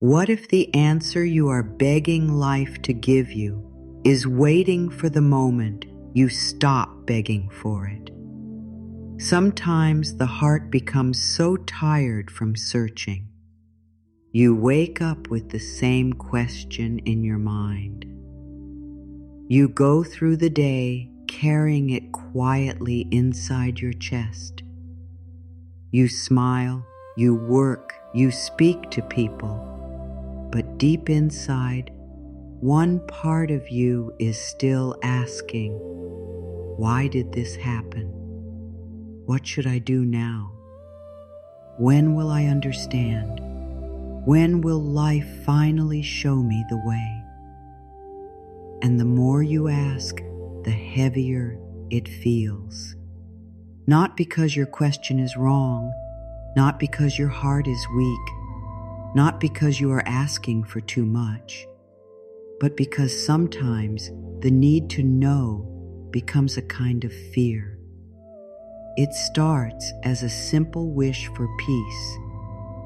What if the answer you are begging life to give you is waiting for the moment you stop begging for it? Sometimes the heart becomes so tired from searching. You wake up with the same question in your mind. You go through the day carrying it quietly inside your chest. You smile, you work, you speak to people, but deep inside, one part of you is still asking, why did this happen? What should I do now? When will I understand? When will life finally show me the way? And the more you ask, the heavier it feels. Not because your question is wrong, not because your heart is weak, not because you are asking for too much, but because sometimes the need to know becomes a kind of fear. It starts as a simple wish for peace,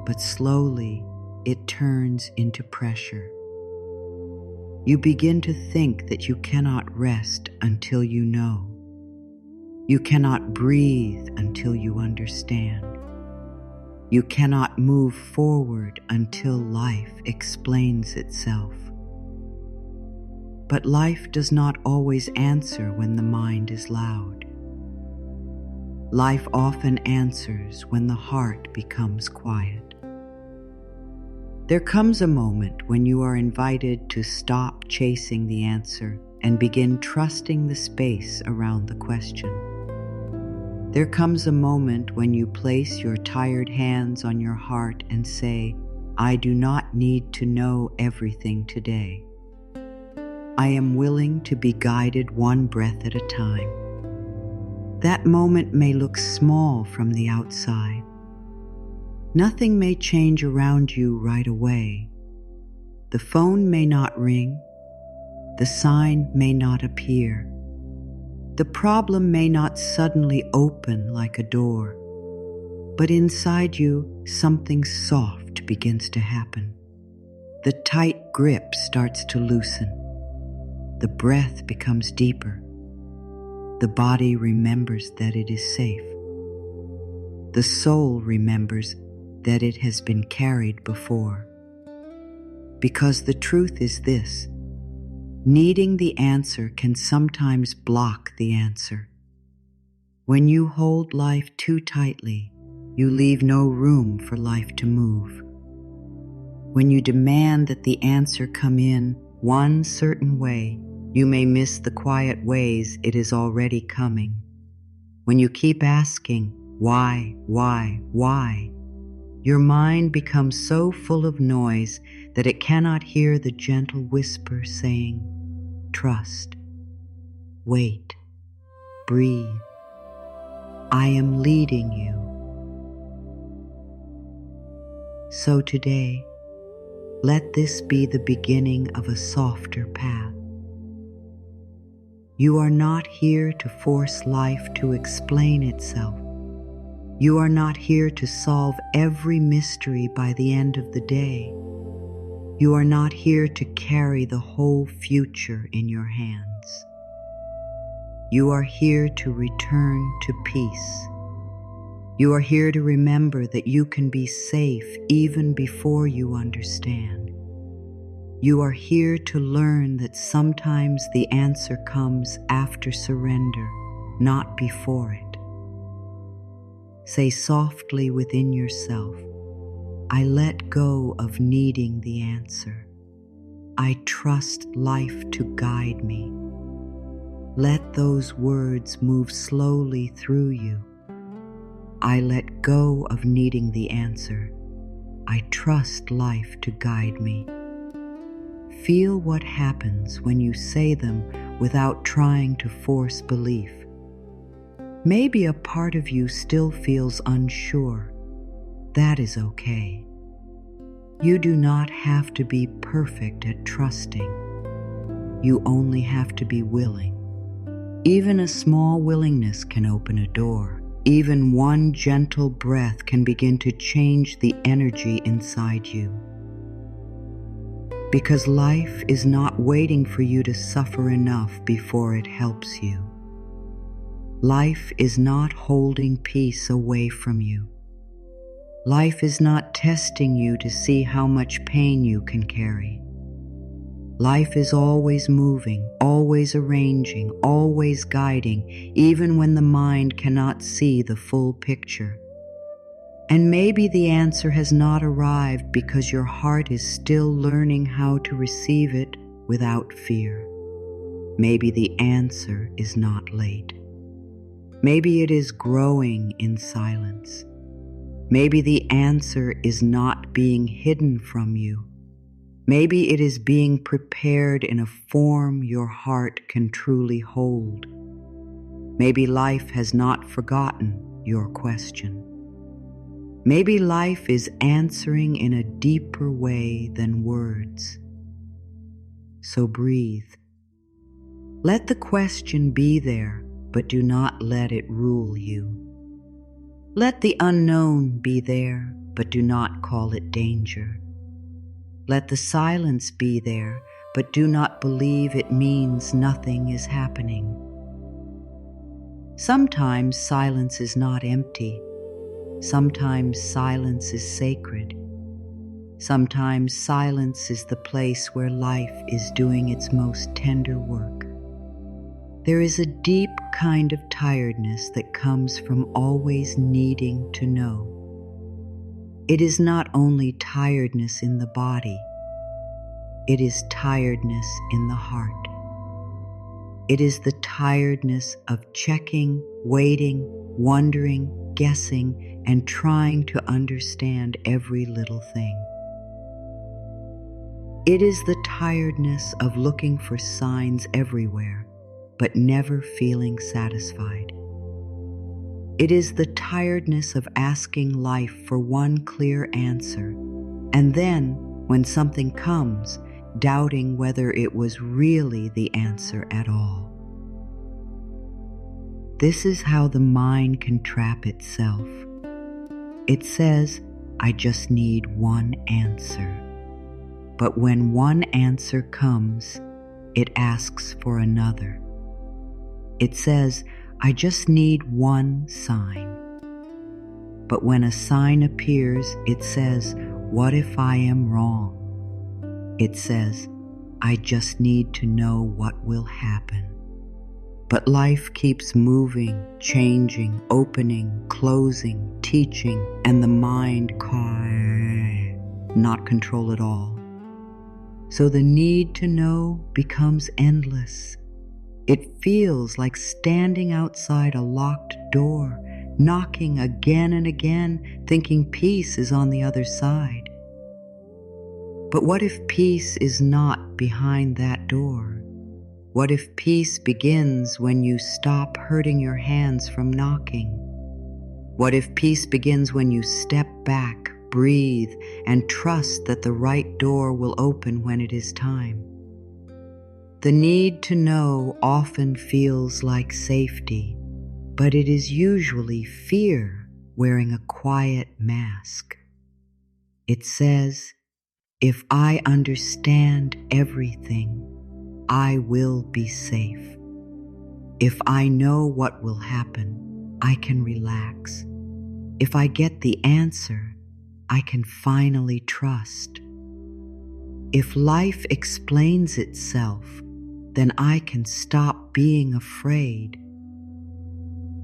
but slowly it turns into pressure. You begin to think that you cannot rest until you know. You cannot breathe until you understand. You cannot move forward until life explains itself. But life does not always answer when the mind is loud. Life often answers when the heart becomes quiet. There comes a moment when you are invited to stop chasing the answer and begin trusting the space around the question. There comes a moment when you place your tired hands on your heart and say, I do not need to know everything today. I am willing to be guided one breath at a time. That moment may look small from the outside. Nothing may change around you right away. The phone may not ring. The sign may not appear. The problem may not suddenly open like a door. But inside you, something soft begins to happen. The tight grip starts to loosen. The breath becomes deeper. The body remembers that it is safe. The soul remembers that it has been carried before. Because the truth is this: needing the answer can sometimes block the answer. When you hold life too tightly, you leave no room for life to move. When you demand that the answer come in one certain way, you may miss the quiet ways it is already coming. When you keep asking, why, your mind becomes so full of noise that it cannot hear the gentle whisper saying, trust, wait, breathe. I am leading you. So today, let this be the beginning of a softer path. You are not here to force life to explain itself. You are not here to solve every mystery by the end of the day. You are not here to carry the whole future in your hands. You are here to return to peace. You are here to remember that you can be safe even before you understand. You are here to learn that sometimes the answer comes after surrender, not before it. Say softly within yourself, I let go of needing the answer. I trust life to guide me. Let those words move slowly through you. I let go of needing the answer. I trust life to guide me. Feel what happens when you say them without trying to force belief. Maybe a part of you still feels unsure. That is okay. You do not have to be perfect at trusting. You only have to be willing. Even a small willingness can open a door. Even one gentle breath can begin to change the energy inside you. because life is not waiting for you to suffer enough before it helps you. Life is not holding peace away from you. Life is not testing you to see how much pain you can carry. Life is always moving, always arranging, always guiding, even when the mind cannot see the full picture. And maybe the answer has not arrived because your heart is still learning how to receive it without fear. Maybe the answer is not late. Maybe it is growing in silence. Maybe the answer is not being hidden from you. Maybe it is being prepared in a form your heart can truly hold. Maybe life has not forgotten your question. Maybe life is answering in a deeper way than words. So breathe. Let the question be there, but do not let it rule you. Let the unknown be there, but do not call it danger. Let the silence be there, but do not believe it means nothing is happening. Sometimes silence is not empty. Sometimes silence is sacred. Sometimes silence is the place where life is doing its most tender work. There is a deep kind of tiredness that comes from always needing to know. It is not only tiredness in the body, it is tiredness in the heart. It is the tiredness of checking, waiting, wondering, guessing, and trying to understand every little thing. It is the tiredness of looking for signs everywhere, but never feeling satisfied. It is the tiredness of asking life for one clear answer, and then, when something comes, doubting whether it was really the answer at all. This is how the mind can trap itself. It says, I just need one answer. But when one answer comes, it asks for another. It says, I just need one sign. But when a sign appears, it says, what if I am wrong? It says, I just need to know what will happen. But life keeps moving, changing, opening, closing, teaching, and the mind not control at all. So the need to know becomes endless. It feels like standing outside a locked door, knocking again and again, thinking peace is on the other side. But what if peace is not behind that door? What if peace begins when you stop hurting your hands from knocking? What if peace begins when you step back, breathe, and trust that the right door will open when it is time? The need to know often feels like safety, but it is usually fear wearing a quiet mask. It says, if I understand everything, I will be safe. If I know what will happen, I can relax. If I get the answer, I can finally trust. If life explains itself, then I can stop being afraid.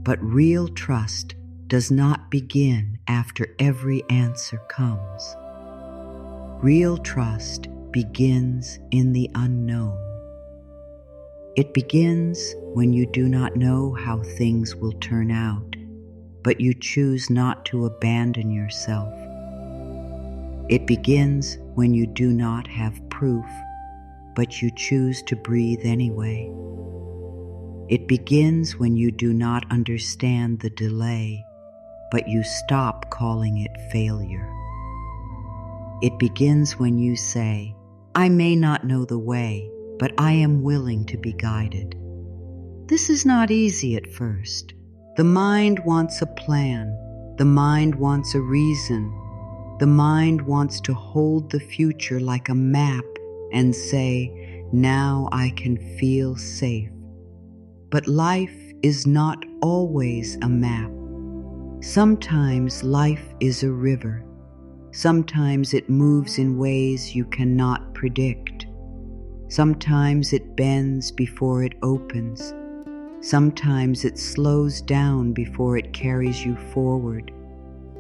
But real trust does not begin after every answer comes. Real trust begins in the unknown. It begins when you do not know how things will turn out, but you choose not to abandon yourself. It begins when you do not have proof, but you choose to breathe anyway. It begins when you do not understand the delay, but you stop calling it failure. It begins when you say, I may not know the way, but I am willing to be guided. This is not easy at first. The mind wants a plan. The mind wants a reason. The mind wants to hold the future like a map and say, "Now I can feel safe." But life is not always a map. Sometimes life is a river. Sometimes it moves in ways you cannot predict. Sometimes it bends before it opens. Sometimes it slows down before it carries you forward.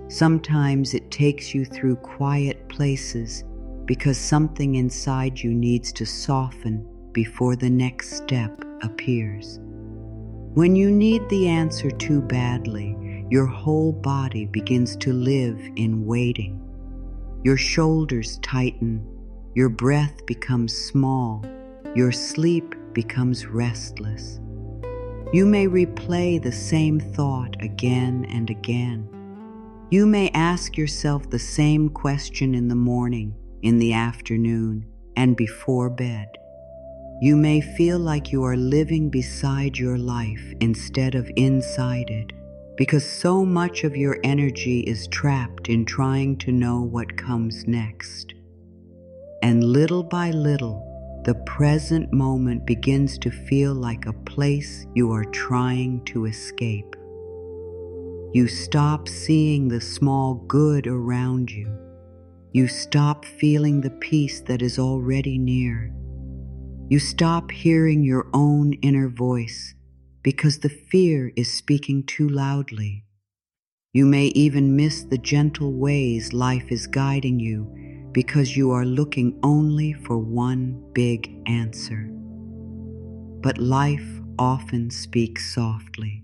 Sometimes it takes you through quiet places because something inside you needs to soften before the next step appears. When you need the answer too badly, your whole body begins to live in waiting. Your shoulders tighten, your breath becomes small, your sleep becomes restless. You may replay the same thought again and again. You may ask yourself the same question in the morning, in the afternoon, and before bed. You may feel like you are living beside your life instead of inside it, because so much of your energy is trapped in trying to know what comes next. And little by little, the present moment begins to feel like a place you are trying to escape. You stop seeing the small good around you. You stop feeling the peace that is already near. You stop hearing your own inner voice because the fear is speaking too loudly. You may even miss the gentle ways life is guiding you because you are looking only for one big answer. But life often speaks softly.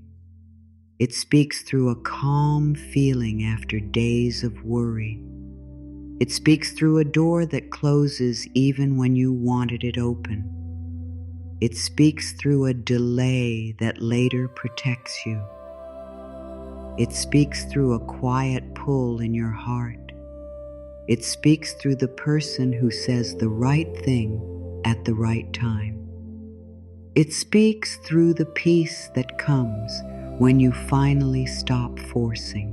It speaks through a calm feeling after days of worry. It speaks through a door that closes even when you wanted it open. It speaks through a delay that later protects you. It speaks through a quiet pull in your heart. It speaks through the person who says the right thing at the right time. It speaks through the peace that comes when you finally stop forcing.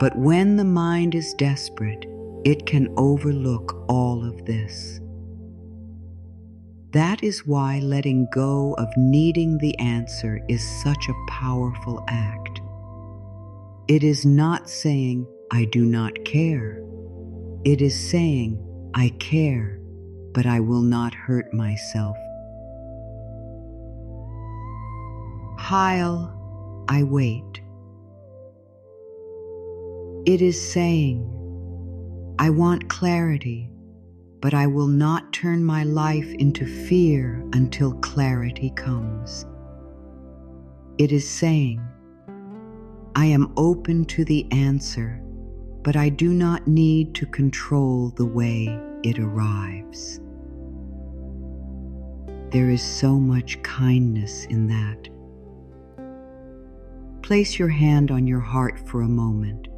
But when the mind is desperate, it can overlook all of this. That is why letting go of needing the answer is such a powerful act. It is not saying, "I do not care." It is saying, "I care, but I will not hurt myself." While I wait. It is saying, "I want clarity, but I will not turn my life into fear until clarity comes." It is saying, "I am open to the answer, but I do not need to control the way it arrives." There is so much kindness in that. Place your hand on your heart for a moment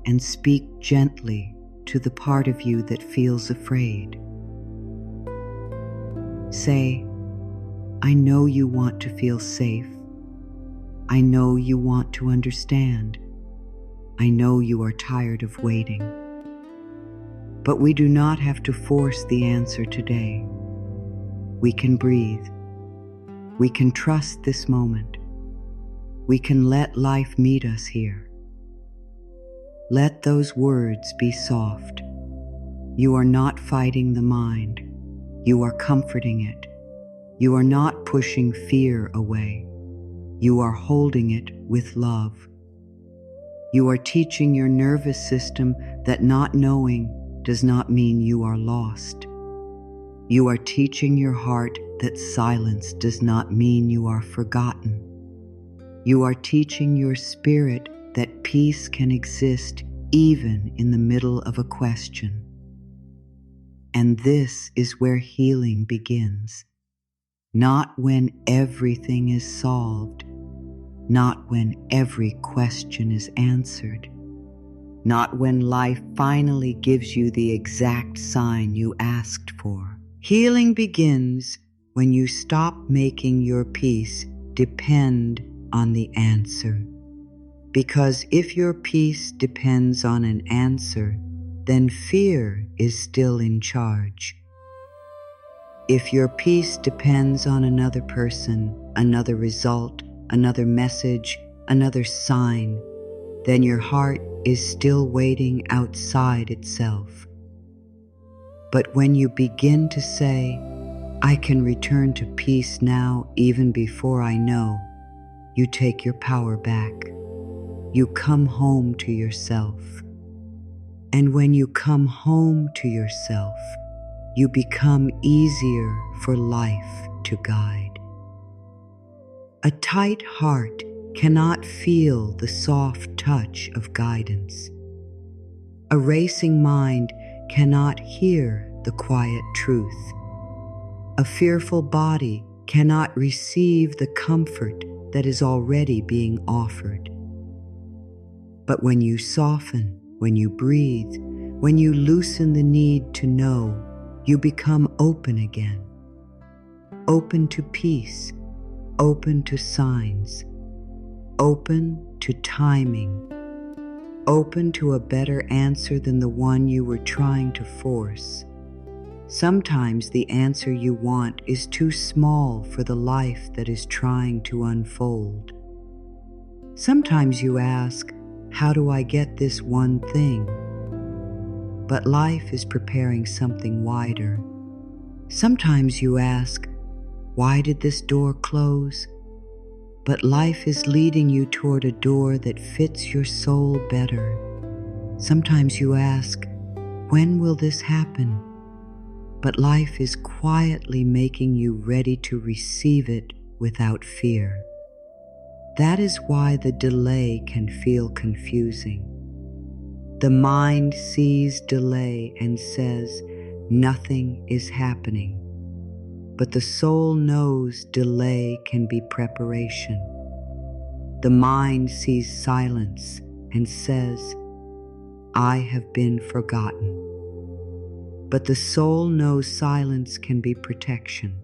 and speak gently to the part of you that feels afraid. Say, "I know you want to feel safe. I know you want to understand. I know you are tired of waiting. But we do not have to force the answer today. We can breathe. We can trust this moment. We can let life meet us here." Let those words be soft. You are not fighting the mind. You are comforting it. You are not pushing fear away. You are holding it with love. You are teaching your nervous system that not knowing does not mean you are lost. You are teaching your heart that silence does not mean you are forgotten. You are teaching your spirit that peace can exist even in the middle of a question. And this is where healing begins. Not when everything is solved, not when every question is answered, not when life finally gives you the exact sign you asked for. Healing begins when you stop making your peace depend on the answer. Because if your peace depends on an answer, then fear is still in charge. If your peace depends on another person, another result, another message, another sign, then your heart is still waiting outside itself. But when you begin to say, I can return to peace now even before I know, you take your power back. You come home to yourself. And when you come home to yourself, you become easier for life to guide. A tight heart cannot feel the soft touch of guidance. A racing mind cannot hear the quiet truth. A fearful body cannot receive the comfort that is already being offered. But when you soften, when you breathe, when you loosen the need to know, you become open again. Open to peace, open to signs, open to timing, open to a better answer than the one you were trying to force. Sometimes the answer you want is too small for the life that is trying to unfold. Sometimes you ask, how do I get this one thing? But life is preparing something wider. Sometimes you ask, why did this door close? But life is leading you toward a door that fits your soul better. Sometimes you ask, when will this happen? But life is quietly making you ready to receive it without fear. That is why the delay can feel confusing. The mind sees delay and says, nothing is happening. But the soul knows delay can be preparation. The mind sees silence and says, I have been forgotten. But the soul knows silence can be protection.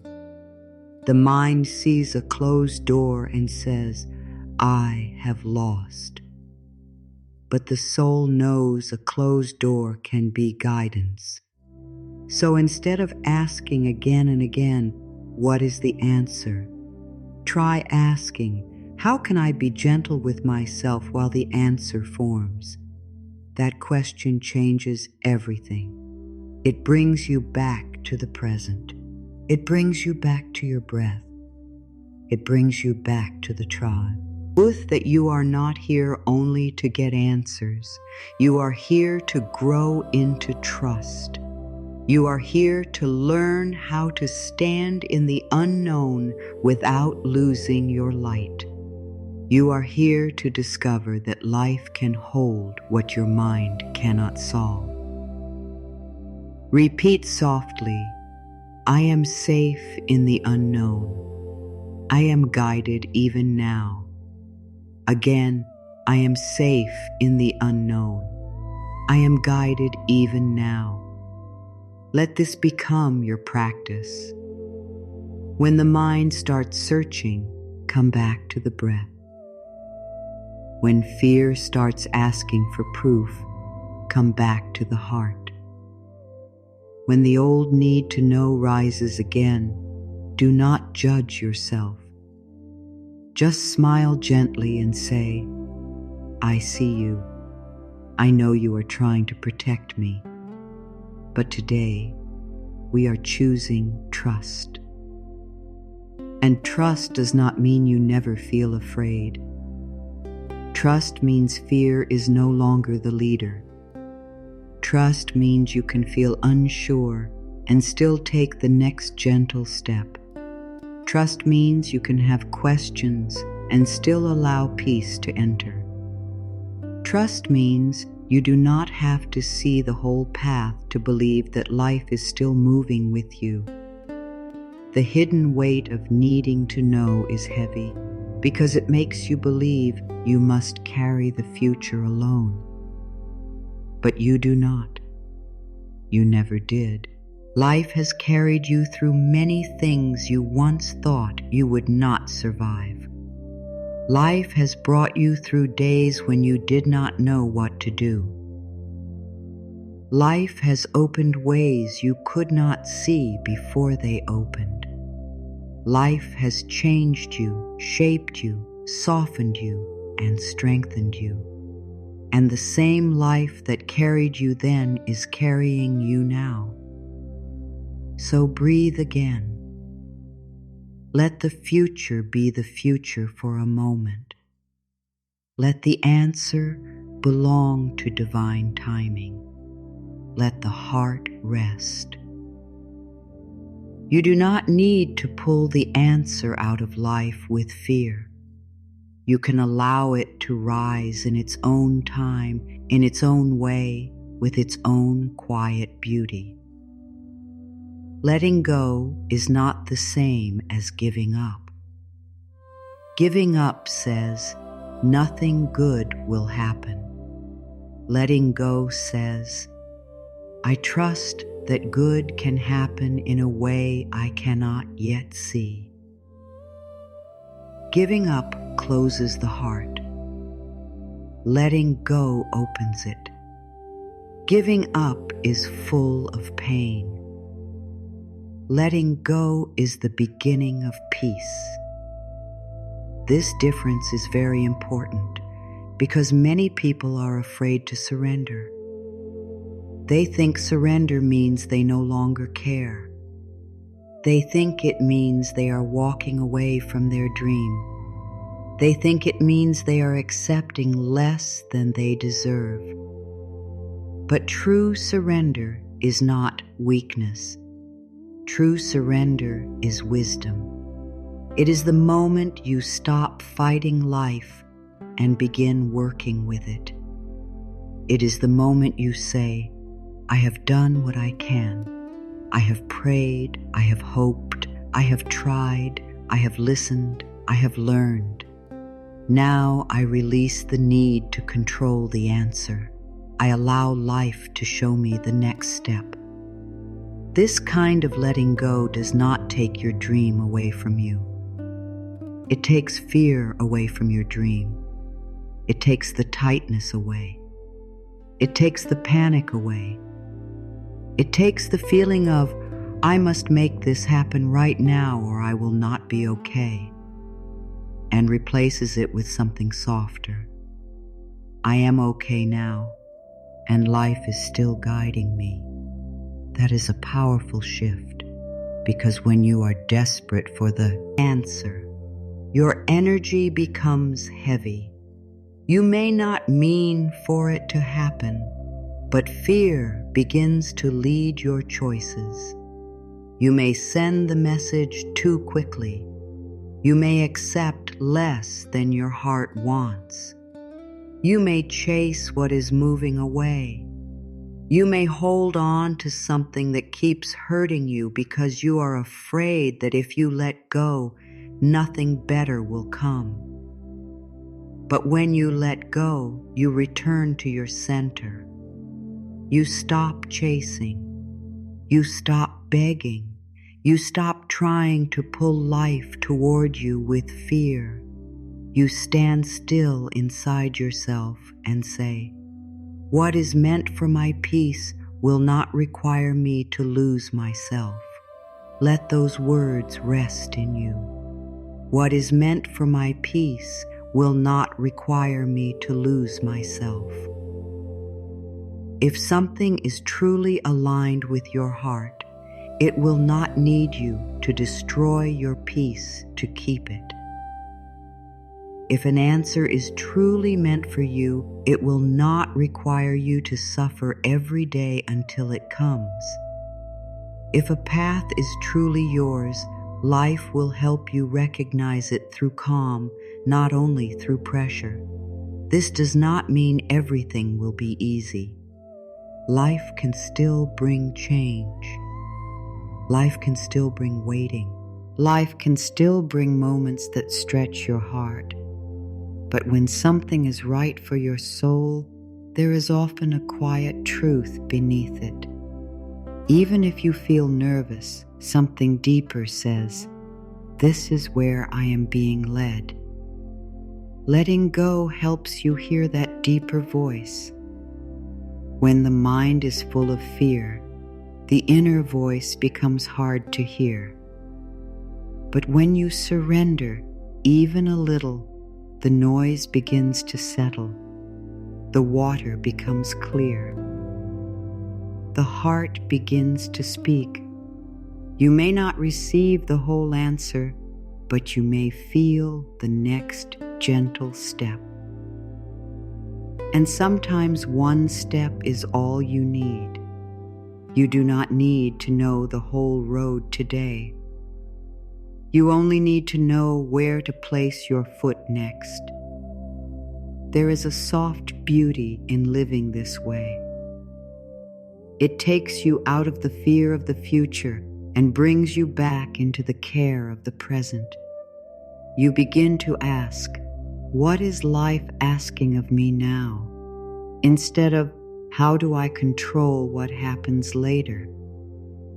The mind sees a closed door and says, I have lost. But the soul knows a closed door can be guidance. So instead of asking again and again, what is the answer? Try asking, how can I be gentle with myself while the answer forms? That question changes everything. It brings you back to the present. It brings you back to your breath. It brings you back to the tribe. Truth that you are not here only to get answers. You are here to grow into trust. You are here to learn how to stand in the unknown without losing your light. You are here to discover that life can hold what your mind cannot solve. Repeat softly, I am safe in the unknown. I am guided even now. Again, I am safe in the unknown. I am guided even now. Let this become your practice. When the mind starts searching, come back to the breath. When fear starts asking for proof, come back to the heart. When the old need to know rises again, do not judge yourself. Just smile gently and say, I see you. I know you are trying to protect me. But today, we are choosing trust. And trust does not mean you never feel afraid. Trust means fear is no longer the leader. Trust means you can feel unsure and still take the next gentle step. Trust means you can have questions and still allow peace to enter. Trust means you do not have to see the whole path to believe that life is still moving with you. The hidden weight of needing to know is heavy because it makes you believe you must carry the future alone. But you do not. You never did. Life has carried you through many things you once thought you would not survive. Life has brought you through days when you did not know what to do. Life has opened ways you could not see before they opened. Life has changed you, shaped you, softened you, and strengthened you. And the same life that carried you then is carrying you now. So breathe again. Let the future be the future for a moment. Let the answer belong to divine timing. Let the heart rest. You do not need to pull the answer out of life with fear. You can allow it to rise in its own time, in its own way, with its own quiet beauty. Letting go is not the same as giving up. Giving up says, nothing good will happen. Letting go says, I trust that good can happen in a way I cannot yet see. Giving up closes the heart. Letting go opens it. Giving up is full of pain. Letting go is the beginning of peace. This difference is very important because many people are afraid to surrender. They think surrender means they no longer care. They think it means they are walking away from their dream. They think it means they are accepting less than they deserve. But true surrender is not weakness. True surrender is wisdom. It is the moment you stop fighting life and begin working with it. It is the moment you say, I have done what I can. I have prayed, I have hoped, I have tried, I have listened, I have learned. Now I release the need to control the answer. I allow life to show me the next step. This kind of letting go does not take your dream away from you. It takes fear away from your dream. It takes the tightness away. It takes the panic away. It takes the feeling of, I must make this happen right now or I will not be okay, and replaces it with something softer. I am okay now, and life is still guiding me. That is a powerful shift, because when you are desperate for the answer, your energy becomes heavy. You may not mean for it to happen, but fear begins to lead your choices. You may send the message too quickly. You may accept less than your heart wants. You may chase what is moving away. You may hold on to something that keeps hurting you because you are afraid that if you let go, nothing better will come. But when you let go, you return to your center. You stop chasing. You stop begging. You stop trying to pull life toward you with fear. You stand still inside yourself and say, what is meant for my peace will not require me to lose myself. Let those words rest in you. What is meant for my peace will not require me to lose myself. If something is truly aligned with your heart, it will not need you to destroy your peace to keep it. If an answer is truly meant for you, it will not require you to suffer every day until it comes. If a path is truly yours, life will help you recognize it through calm, not only through pressure. This does not mean everything will be easy. Life can still bring change. Life can still bring waiting. Life can still bring moments that stretch your heart. But when something is right for your soul, there is often a quiet truth beneath it. Even if you feel nervous, something deeper says, this is where I am being led. Letting go helps you hear that deeper voice. When the mind is full of fear, the inner voice becomes hard to hear. But when you surrender even a little, the noise begins to settle. The water becomes clear. The heart begins to speak. You may not receive the whole answer, but you may feel the next gentle step. And sometimes one step is all you need. You do not need to know the whole road today. You only need to know where to place your foot next. There is a soft beauty in living this way. It takes you out of the fear of the future and brings you back into the care of the present. You begin to ask, what is life asking of me now? Instead of, how do I control what happens later?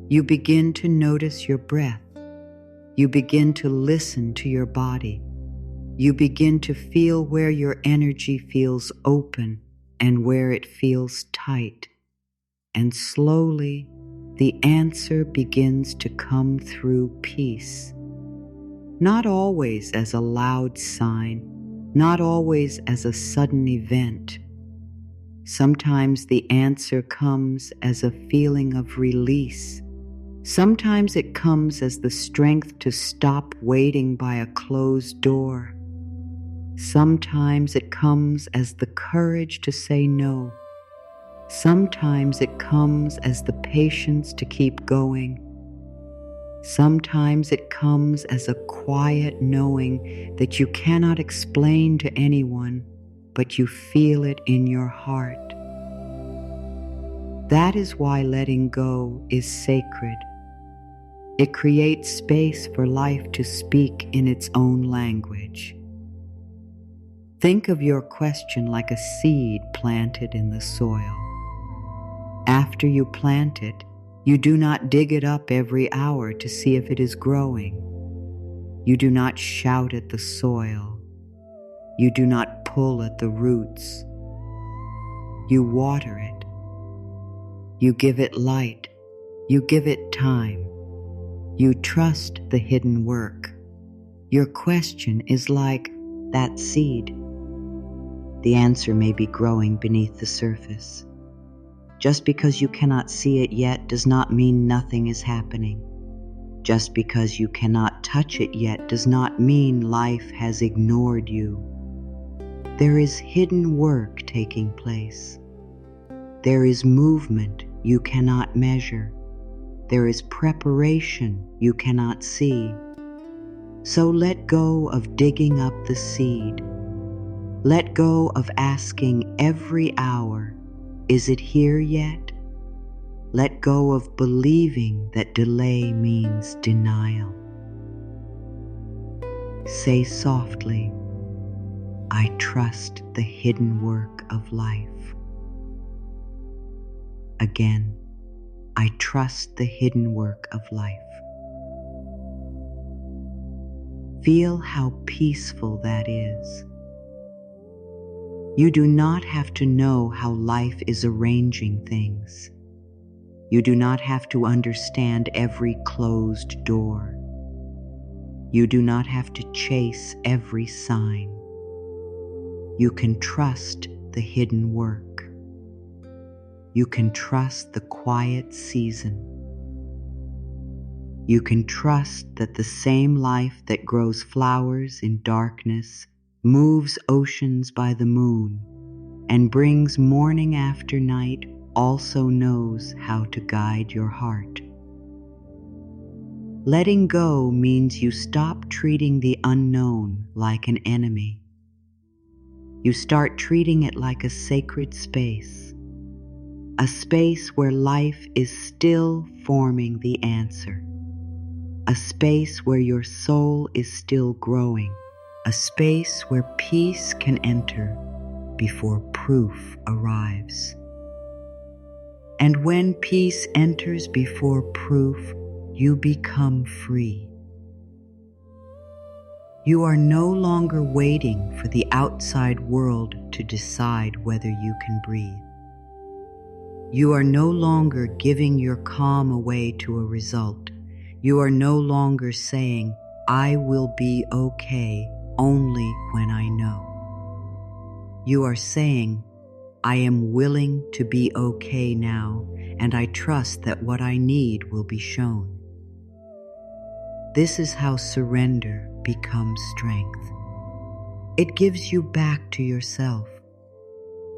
You begin to notice your breath. You begin to listen to your body. You begin to feel where your energy feels open and where it feels tight. And slowly, the answer begins to come through peace. Not always as a loud sign, not always as a sudden event. Sometimes the answer comes as a feeling of release. Sometimes it comes as the strength to stop waiting by a closed door. Sometimes it comes as the courage to say no. Sometimes it comes as the patience to keep going. Sometimes it comes as a quiet knowing that you cannot explain to anyone, but you feel it in your heart. That is why letting go is sacred. It creates space for life to speak in its own language. Think of your question like a seed planted in the soil. After you plant it, you do not dig it up every hour to see if it is growing. You do not shout at the soil. You do not pull at the roots. You water it. You give it light. You give it time. You trust the hidden work. Your question is like that seed. The answer may be growing beneath the surface. Just because you cannot see it yet does not mean nothing is happening. Just because you cannot touch it yet does not mean life has ignored you. There is hidden work taking place. There is movement you cannot measure. There is preparation you cannot see. So let go of digging up the seed. Let go of asking every hour, is it here yet? Let go of believing that delay means denial. Say softly, I trust the hidden work of life. Again, I trust the hidden work of life. Feel how peaceful that is. You do not have to know how life is arranging things. You do not have to understand every closed door. You do not have to chase every sign. You can trust the hidden work. You can trust the quiet season. You can trust that the same life that grows flowers in darkness moves oceans by the moon and brings morning after night also knows how to guide your heart. Letting go means you stop treating the unknown like an enemy. You start treating it like a sacred space, a space where life is still forming the answer, a space where your soul is still growing, a space where peace can enter before proof arrives. And when peace enters before proof, you become free. You are no longer waiting for the outside world to decide whether you can breathe. You are no longer giving your calm away to a result. You are no longer saying, "I will be okay only when I know." You are saying, "I am willing to be okay now, and I trust that what I need will be shown." This is how surrender becomes strength. It gives you back to yourself.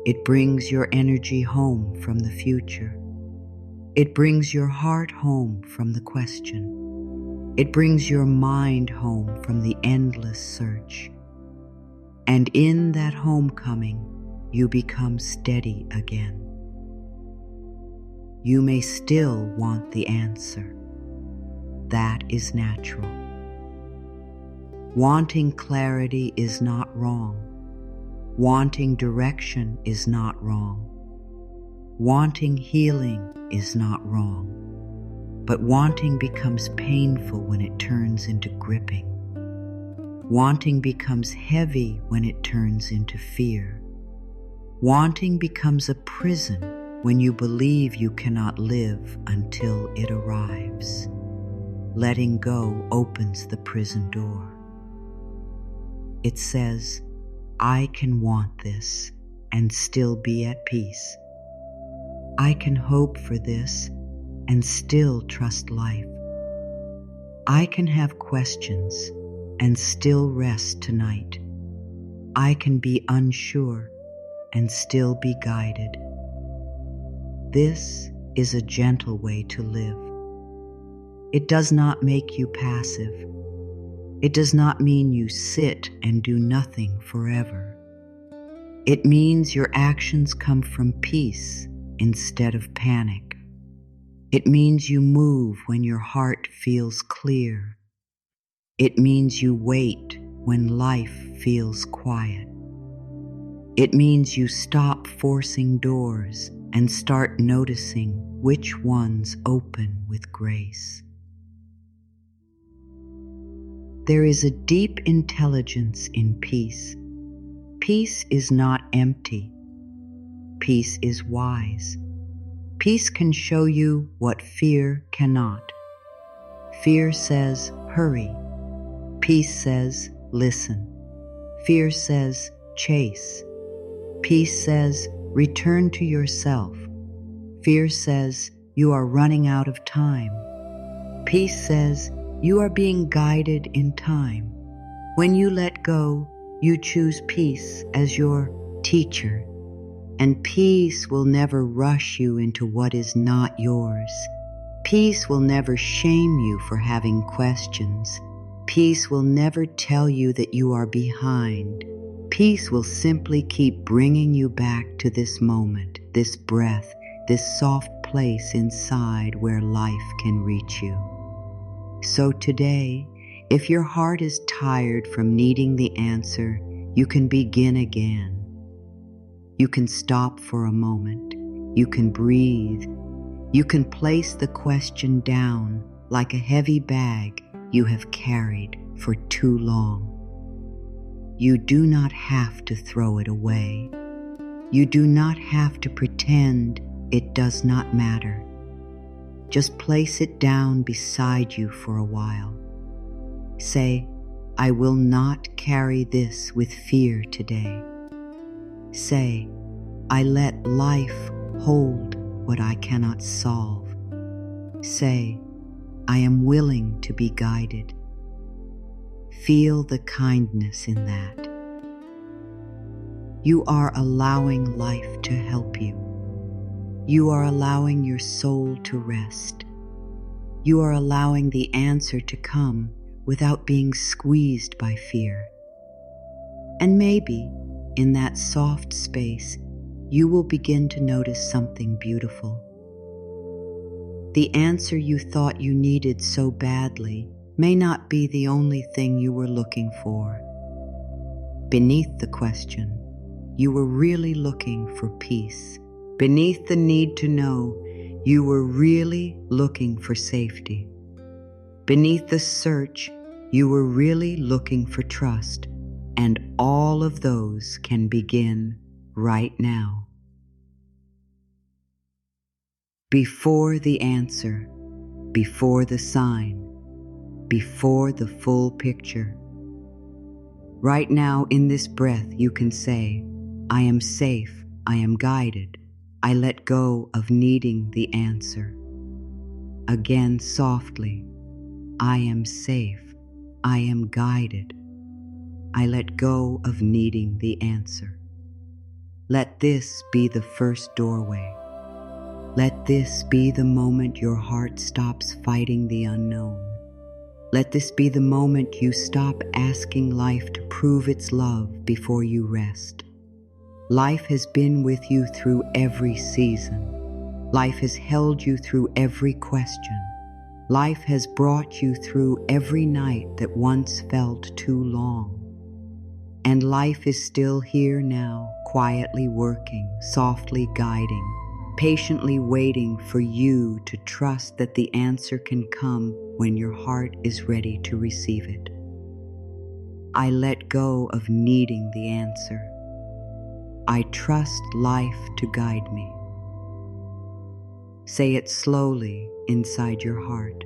It brings your energy home from the future. It brings your heart home from the question. It brings your mind home from the endless search. And in that homecoming, you become steady again. You may still want the answer. That is natural. Wanting clarity is not wrong. Wanting direction is not wrong. Wanting healing is not wrong. But wanting becomes painful when it turns into gripping. Wanting becomes heavy when it turns into fear. Wanting becomes a prison when you believe you cannot live until it arrives. Letting go opens the prison door. It says, "I can want this and still be at peace. I can hope for this and still trust life. I can have questions and still rest tonight. I can be unsure and still be guided." This is a gentle way to live. It does not make you passive. It does not mean you sit and do nothing forever. It means your actions come from peace instead of panic. It means you move when your heart feels clear. It means you wait when life feels quiet. It means you stop forcing doors and start noticing which ones open with grace. There is a deep intelligence in peace. Peace is not empty. Peace is wise. Peace can show you what fear cannot. Fear says, "Hurry." Peace says, "Listen." Fear says, "Chase." Peace says, "Return to yourself." Fear says, "You are running out of time." Peace says, "You are being guided in time." When you let go, you choose peace as your teacher. And peace will never rush you into what is not yours. Peace will never shame you for having questions. Peace will never tell you that you are behind. Peace will simply keep bringing you back to this moment, this breath, this soft place inside where life can reach you. So today, if your heart is tired from needing the answer, you can begin again. You can stop for a moment. You can breathe. You can place the question down like a heavy bag you have carried for too long. You do not have to throw it away. You do not have to pretend it does not matter. Just place it down beside you for a while. Say, "I will not carry this with fear today." Say, "I let life hold what I cannot solve." Say, "I am willing to be guided." Feel the kindness in that. You are allowing life to help you. You are allowing your soul to rest. You are allowing the answer to come without being squeezed by fear. And maybe, in that soft space, you will begin to notice something beautiful. The answer you thought you needed so badly may not be the only thing you were looking for. Beneath the question, you were really looking for peace. Beneath the need to know, you were really looking for safety. Beneath the search, you were really looking for trust. And all of those can begin right now. before the answer, before the sign, before the full picture. Right now, in this breath, you can say, I am safe, I am guided, I let go of needing the answer. Again, softly, I am safe, I am guided, I let go of needing the answer. Let this be the first doorway. Let this be the moment your heart stops fighting the unknown. Let this be the moment you stop asking life to prove its love before you rest. Life has been with you through every season. Life has held you through every question. Life has brought you through every night that once felt too long. And life is still here now, quietly working, softly guiding, patiently waiting for you to trust that the answer can come when your heart is ready to receive it. I let go of needing the answer. I trust life to guide me. Say it slowly inside your heart.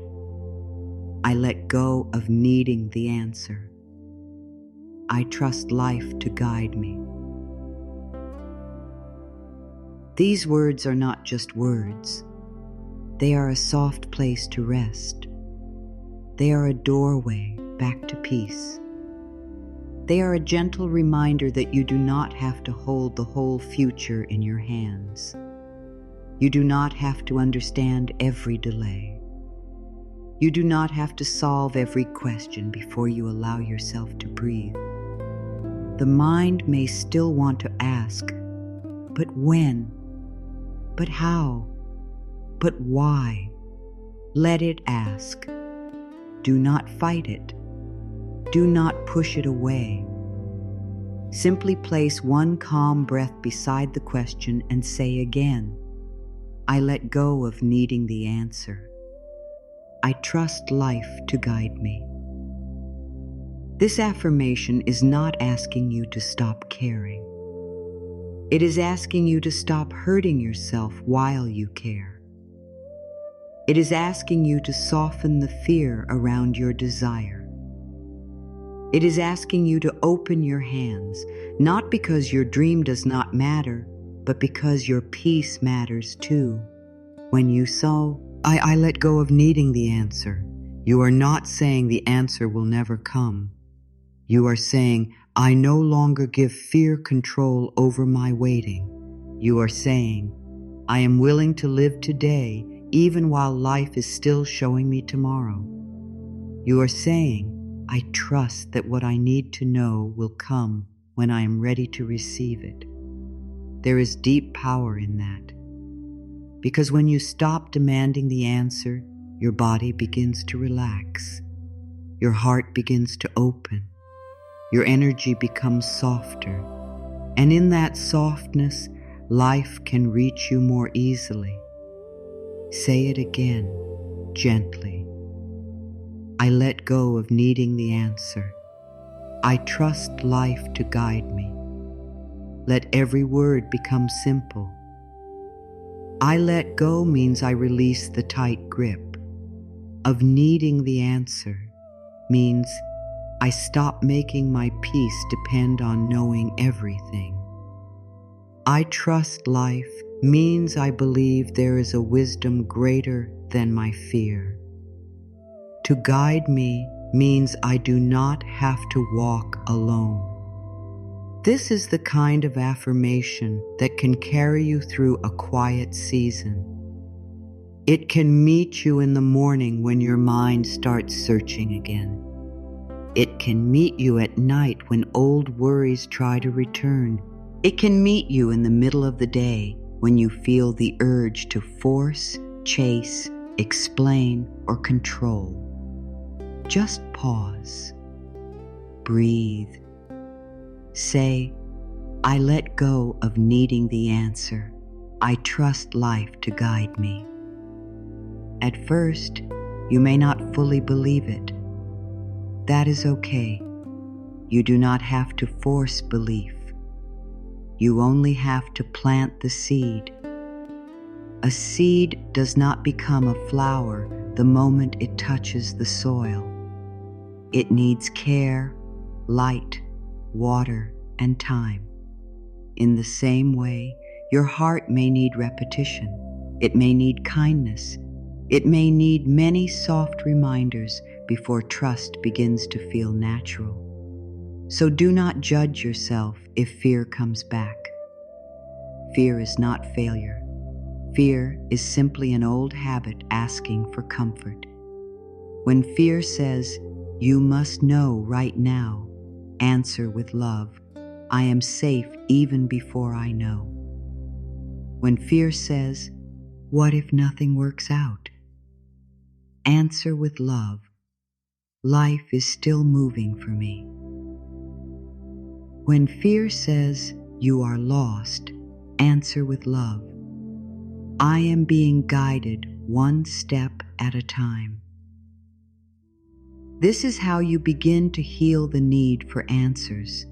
I let go of needing the answer. I trust life to guide me. These words are not just words. They are a soft place to rest. They are a doorway back to peace. They are a gentle reminder that you do not have to hold the whole future in your hands. You do not have to understand every delay. You do not have to solve every question before you allow yourself to breathe. The mind may still want to ask, but when? But how? But why? Let it ask. Do not fight it. Do not push it away. Simply place one calm breath beside the question and say again, I let go of needing the answer. I trust life to guide me. This affirmation is not asking you to stop caring. It is asking you to stop hurting yourself while you care. It is asking you to soften the fear around your desire. It is asking you to open your hands, not because your dream does not matter, but because your peace matters too. When you sow, I let go of needing the answer, you are not saying the answer will never come. You are saying, I no longer give fear control over my waiting. You are saying, I am willing to live today even while life is still showing me tomorrow. You are saying, I trust that what I need to know will come when I am ready to receive it. There is deep power in that. Because when you stop demanding the answer, your body begins to relax. Your heart begins to open. Your energy becomes softer. And in that softness, life can reach you more easily. Say it again, gently. I let go of needing the answer. I trust life to guide me. Let every word become simple. I let go means I release the tight grip. Of needing the answer means I stop making my peace depend on knowing everything. I trust life means I believe there is a wisdom greater than my fear. To guide me means I do not have to walk alone. This is the kind of affirmation that can carry you through a quiet season. It can meet you in the morning when your mind starts searching again. It can meet you at night when old worries try to return. It can meet you in the middle of the day when you feel the urge to force, chase, explain, or control. Just pause. Breathe. Say, I let go of needing the answer. I trust life to guide me. At first, you may not fully believe it. That is okay. You do not have to force belief. You only have to plant the seed. A seed does not become a flower the moment it touches the soil. It needs care, light, water, and time. In the same way, your heart may need repetition. It may need kindness. It may need many soft reminders before trust begins to feel natural. So do not judge yourself if fear comes back. Fear is not failure. Fear is simply an old habit asking for comfort. When fear says, "You must know right now," answer with love, "I am safe even before I know." When fear says, "What if nothing works out?" answer with love, "Life is still moving for me." When fear says, "You are lost," answer with love, "I am being guided one step at a time." This is how you begin to heal the need for answers.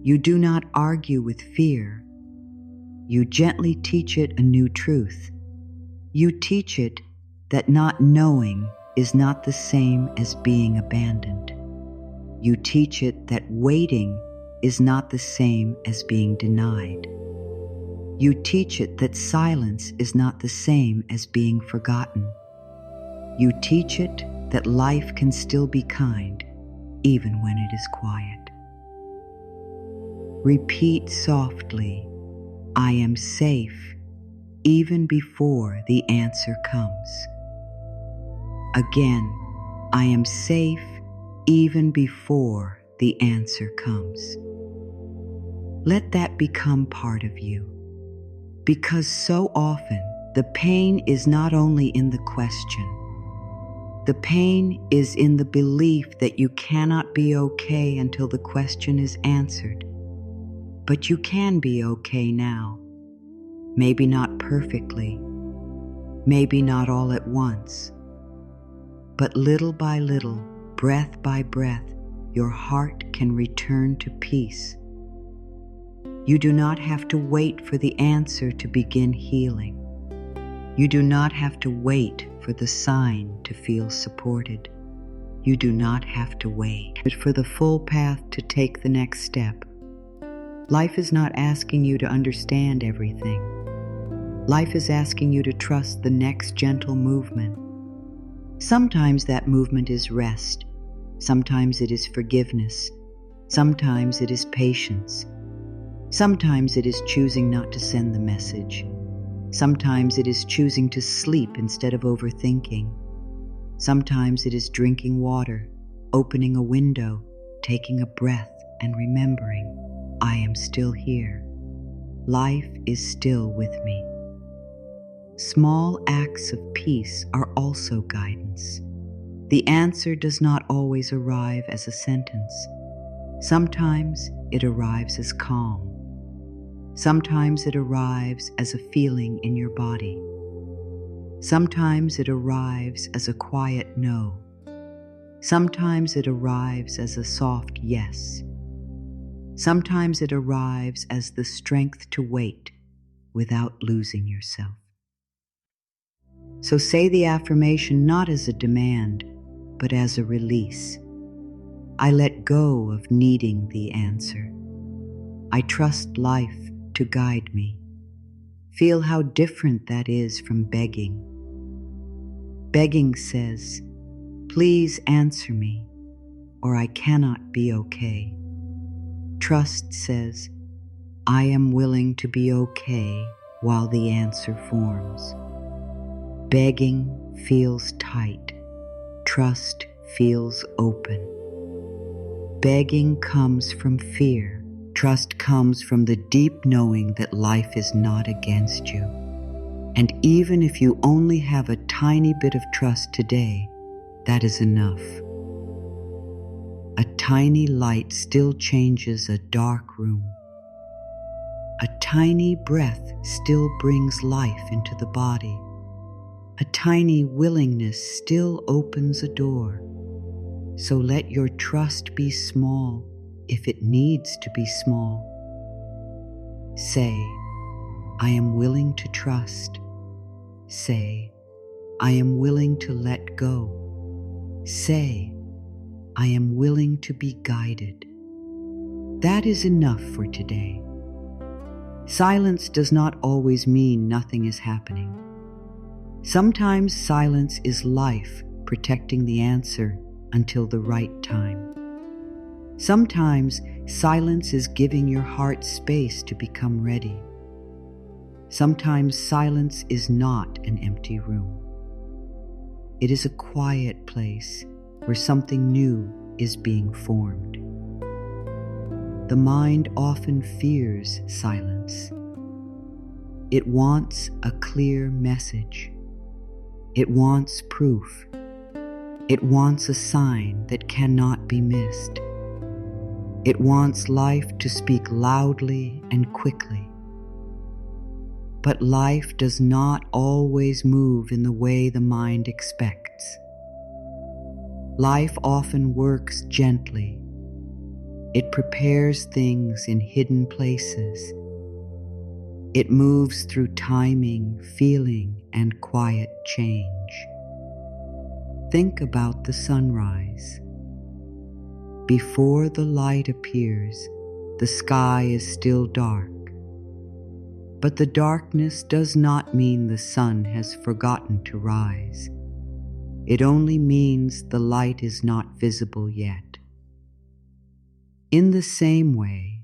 You do not argue with fear. You gently teach it a new truth. You teach it that not knowing is not the same as being abandoned. You teach it that waiting is not the same as being denied. You teach it that silence is not the same as being forgotten. You teach it that life can still be kind, even when it is quiet. Repeat softly, "I am safe," even before the answer comes. Again, "I am safe," even before the answer comes. Let that become part of you, because so often the pain is not only in the question. The pain is in the belief that you cannot be okay until the question is answered. But you can be okay now. Maybe not perfectly, maybe not all at once, but little by little, breath by breath, your heart can return to peace. You do not have to wait for the answer to begin healing. You do not have to wait for the sign to feel supported. You do not have to wait for the full path to take the next step. Life is not asking you to understand everything. Life is asking you to trust the next gentle movement. Sometimes that movement is rest. Sometimes it is forgiveness. Sometimes it is patience. Sometimes it is choosing not to send the message. Sometimes it is choosing to sleep instead of overthinking. Sometimes it is drinking water, opening a window, taking a breath, and remembering, "I am still here. Life is still with me." Small acts of peace are also guidance. The answer does not always arrive as a sentence. Sometimes it arrives as calm. Sometimes it arrives as a feeling in your body. Sometimes it arrives as a quiet no. Sometimes it arrives as a soft yes. Sometimes it arrives as the strength to wait without losing yourself. So say the affirmation not as a demand, but as a release. I let go of needing the answer. I trust life to guide me. Feel how different that is from begging. Begging says, "Please answer me," or "I cannot be okay." Trust says, "I am willing to be okay while the answer forms." Begging feels tight. Trust feels open. Begging comes from fear. Trust comes from the deep knowing that life is not against you. And even if you only have a tiny bit of trust today, that is enough. A tiny light still changes a dark room. A tiny breath still brings life into the body. A tiny willingness still opens a door. So let your trust be small if it needs to be small. Say, "I am willing to trust. Say, I am willing to let go. Say, I am willing to be guided. That is enough for today. Silence does not always mean nothing is happening. Sometimes silence is life protecting the answer until the right time. Sometimes silence is giving your heart space to become ready. Sometimes silence is not an empty room. It is a quiet place where something new is being formed. The mind often fears silence. It wants a clear message. It wants proof. It wants a sign that cannot be missed. It wants life to speak loudly and quickly. But life does not always move in the way the mind expects. Life often works gently. It prepares things in hidden places. It moves through timing, feeling, and quiet change. Think about the sunrise. Before the light appears, the sky is still dark. But the darkness does not mean the sun has forgotten to rise. It only means the light is not visible yet. In the same way,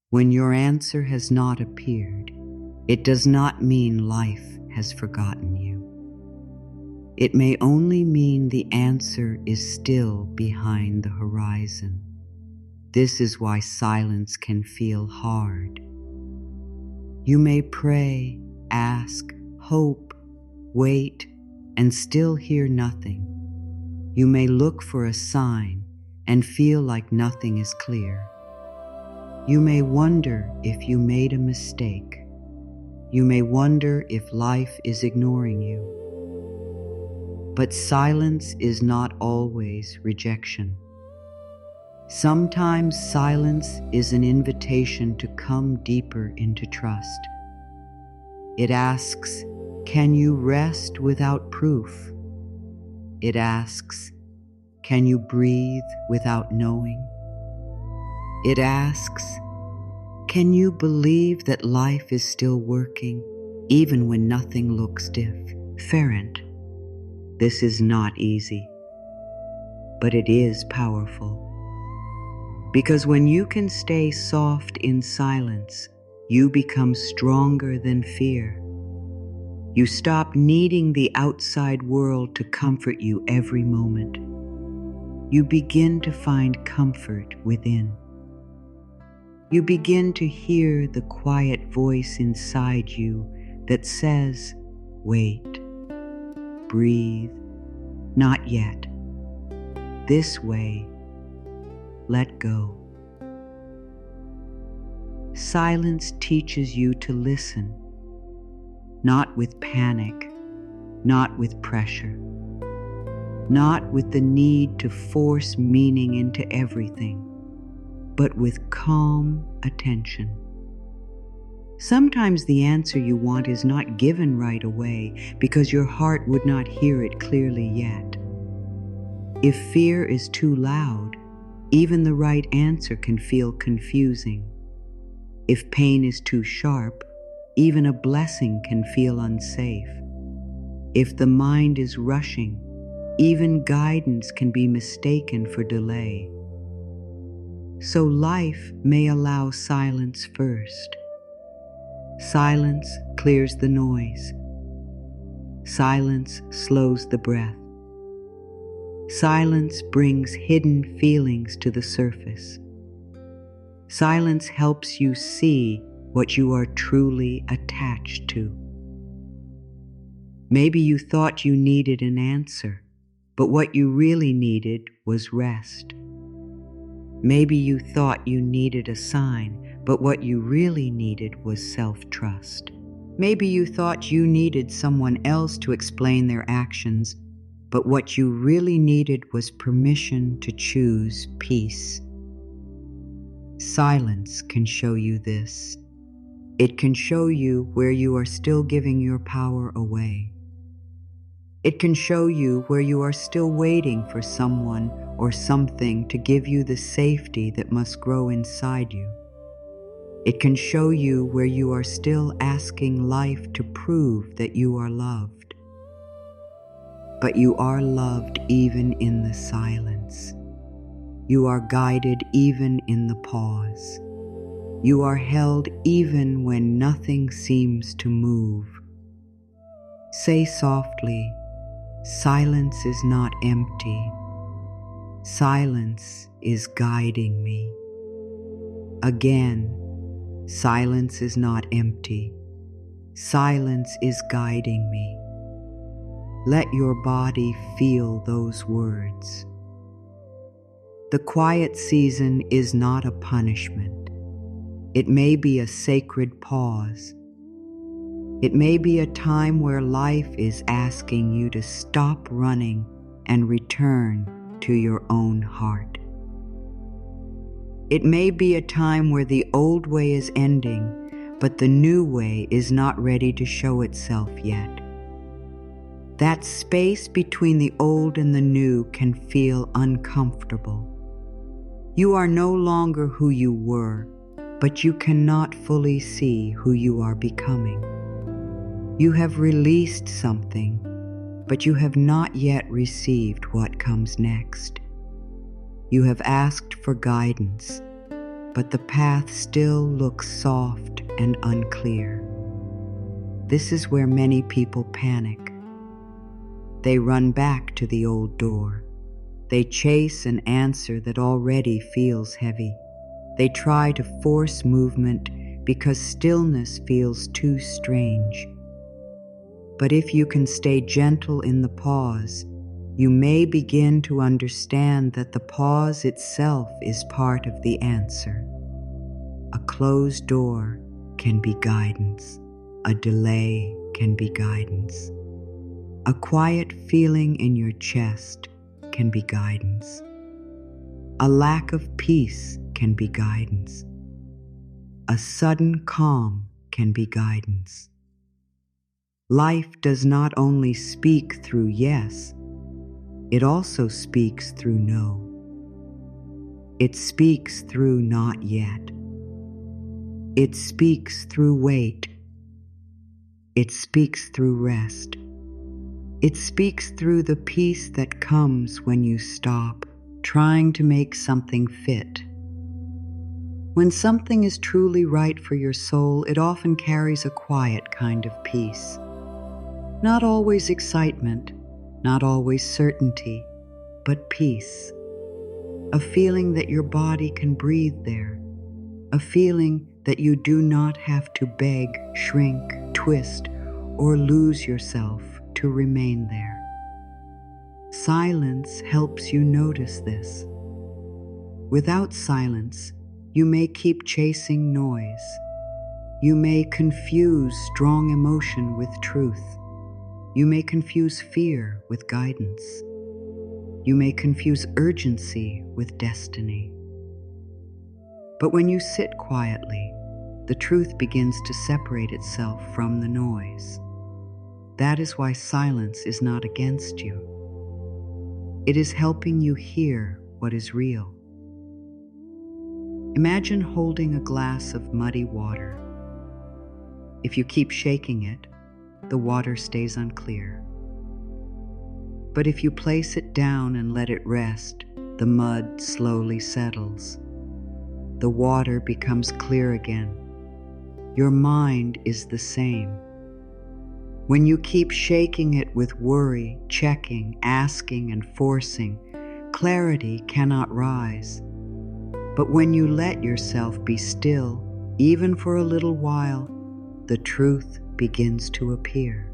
when your answer has not appeared, it does not mean life has forgotten you. It may only mean the answer is still behind the horizon. This is why silence can feel hard. You may pray, ask, hope, wait, and still hear nothing. You may look for a sign and feel like nothing is clear. You may wonder if you made a mistake. You may wonder if life is ignoring you. But silence is not always rejection. Sometimes silence is an invitation to come deeper into trust. It asks, can you rest without proof? It asks, can you breathe without knowing? It asks, can you believe that life is still working even when nothing looks different? This is not easy, but it is powerful. Because when you can stay soft in silence, you become stronger than fear. You stop needing the outside world to comfort you every moment. You begin to find comfort within. You begin to hear the quiet voice inside you that says, wait, breathe, not yet. This way, let go. Silence teaches you to listen, not with panic, not with pressure, not with the need to force meaning into everything, but with calm attention. Sometimes the answer you want is not given right away because your heart would not hear it clearly yet. If fear is too loud, even the right answer can feel confusing. If pain is too sharp, even a blessing can feel unsafe. If the mind is rushing, even guidance can be mistaken for delay. So life may allow silence first. Silence clears the noise. Silence slows the breath. Silence brings hidden feelings to the surface. Silence helps you see what you are truly attached to. Maybe you thought you needed an answer, but what you really needed was rest. Maybe you thought you needed a sign, but what you really needed was self-trust. Maybe you thought you needed someone else to explain their actions, but what you really needed was permission to choose peace. Silence can show you this. It can show you where you are still giving your power away. It can show you where you are still waiting for someone or something to give you the safety that must grow inside you. It can show you where you are still asking life to prove that you are loved. But you are loved even in the silence. You are guided even in the pause. You are held even when nothing seems to move. Say softly, "Silence is not empty. Silence is guiding me." Again, silence is not empty. Silence is guiding me. Let your body feel those words. The quiet season is not a punishment. It may be a sacred pause. It may be a time where life is asking you to stop running and return to your own heart. It may be a time where the old way is ending, but the new way is not ready to show itself yet. That space between the old and the new can feel uncomfortable. You are no longer who you were, but you cannot fully see who you are becoming. You have released something, but you have not yet received what comes next. You have asked for guidance, but the path still looks soft and unclear. This is where many people panic. They run back to the old door. They chase an answer that already feels heavy. They try to force movement because stillness feels too strange. But if you can stay gentle in the pause, you may begin to understand that the pause itself is part of the answer. A closed door can be guidance. A delay can be guidance. A quiet feeling in your chest can be guidance. A lack of peace can be guidance. A sudden calm can be guidance. Life does not only speak through yes, it also speaks through no. It speaks through not yet. It speaks through wait. It speaks through rest. It speaks through the peace that comes when you stop trying to make something fit. When something is truly right for your soul, it often carries a quiet kind of peace. Not always excitement, not always certainty, but peace. A feeling that your body can breathe there. A feeling that you do not have to beg, shrink, twist, or lose yourself to remain there. Silence helps you notice this. Without silence, you may keep chasing noise. You may confuse strong emotion with truth. You may confuse fear with guidance. You may confuse urgency with destiny. But when you sit quietly, the truth begins to separate itself from the noise. That is why silence is not against you. It is helping you hear what is real. Imagine holding a glass of muddy water. If you keep shaking it, the water stays unclear. But if you place it down and let it rest, the mud slowly settles. The water becomes clear again. Your mind is the same. When you keep shaking it with worry, checking, asking, and forcing, clarity cannot rise. But when you let yourself be still, even for a little while, the truth begins to appear.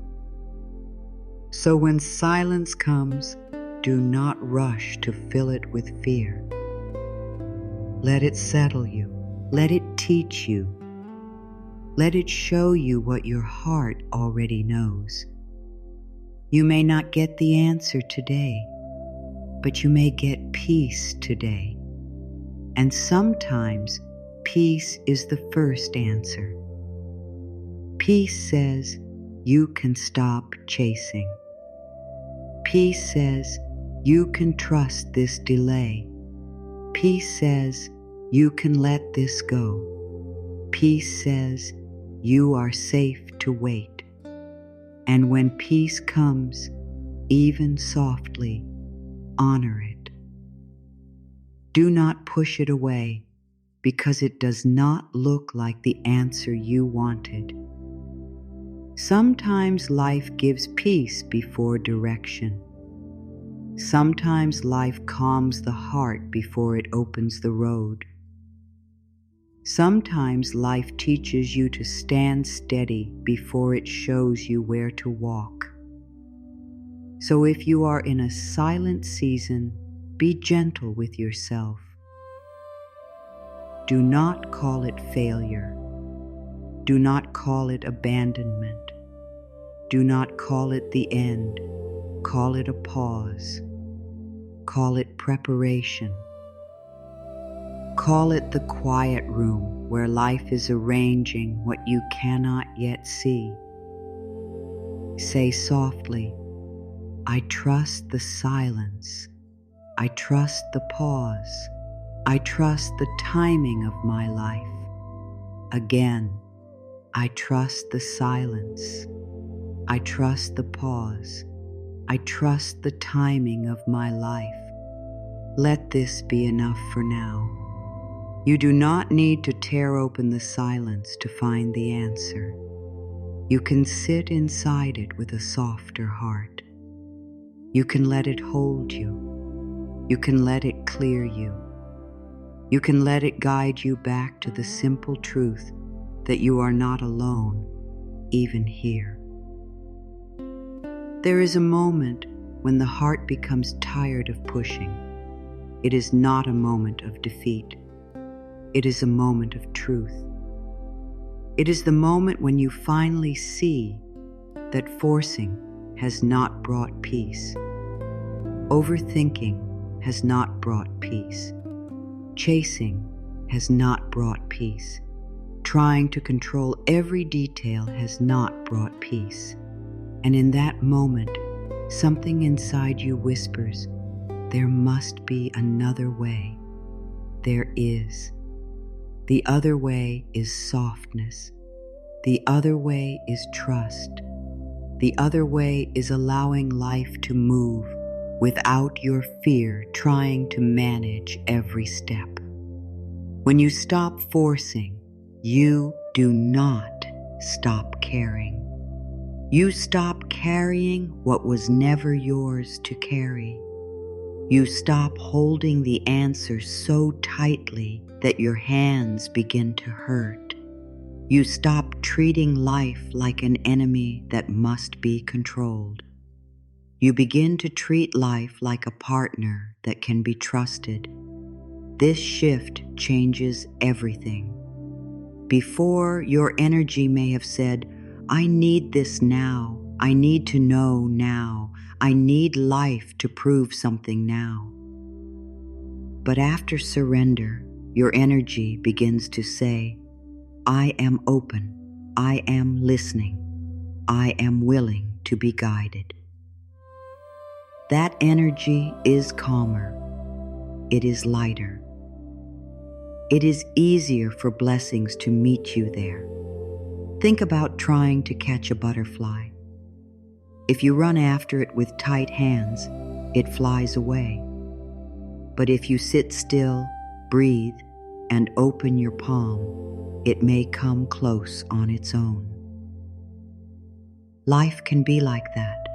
So when silence comes, do not rush to fill it with fear. Let it settle you. Let it teach you. Let it show you what your heart already knows. You may not get the answer today, but you may get peace today. And sometimes peace is the first answer. Peace says you can stop chasing. Peace says, you can trust this delay. Peace says, you can let this go. Peace says, you are safe to wait. And when peace comes, even softly, honor it. Do not push it away because it does not look like the answer you wanted. Sometimes life gives peace before direction. Sometimes life calms the heart before it opens the road. Sometimes life teaches you to stand steady before it shows you where to walk. So if you are in a silent season, be gentle with yourself. Do not call it failure. Do not call it abandonment. Do not call it the end. Call it a pause. Call it preparation. Call it the quiet room where life is arranging what you cannot yet see. Say softly, I trust the silence. I trust the pause. I trust the timing of my life. Again, I trust the silence. I trust the pause. I trust the timing of my life. Let this be enough for now. You do not need to tear open the silence to find the answer. You can sit inside it with a softer heart. You can let it hold you. You can let it clear you. You can let it guide you back to the simple truth that you are not alone, even here. There is a moment when the heart becomes tired of pushing. It is not a moment of defeat. It is a moment of truth. It is the moment when you finally see that forcing has not brought peace. Overthinking has not brought peace. Chasing has not brought peace. Trying to control every detail has not brought peace. And in that moment, something inside you whispers, there must be another way. There is. The other way is softness. The other way is trust. The other way is allowing life to move without your fear trying to manage every step. When you stop forcing, you do not stop caring. You stop carrying what was never yours to carry. You stop holding the answer so tightly that your hands begin to hurt. You stop treating life like an enemy that must be controlled. You begin to treat life like a partner that can be trusted. This shift changes everything. Before, your energy may have said, I need this now. I need to know now. I need life to prove something now. But after surrender, your energy begins to say, I am open. I am listening. I am willing to be guided. That energy is calmer. It is lighter. It is easier for blessings to meet you there. Think about trying to catch a butterfly. If you run after it with tight hands, it flies away. But if you sit still, breathe, and open your palm, it may come close on its own. Life can be like that.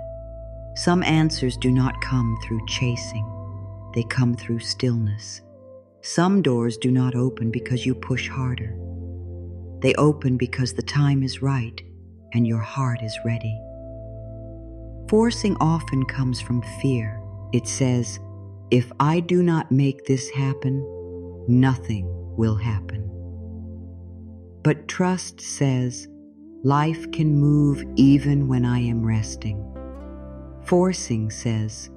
Some answers do not come through chasing. They come through stillness. Some doors do not open because you push harder. They open because the time is right and your heart is ready. Forcing often comes from fear. It says, if I do not make this happen, nothing will happen. But trust says, life can move even when I am resting. Forcing says,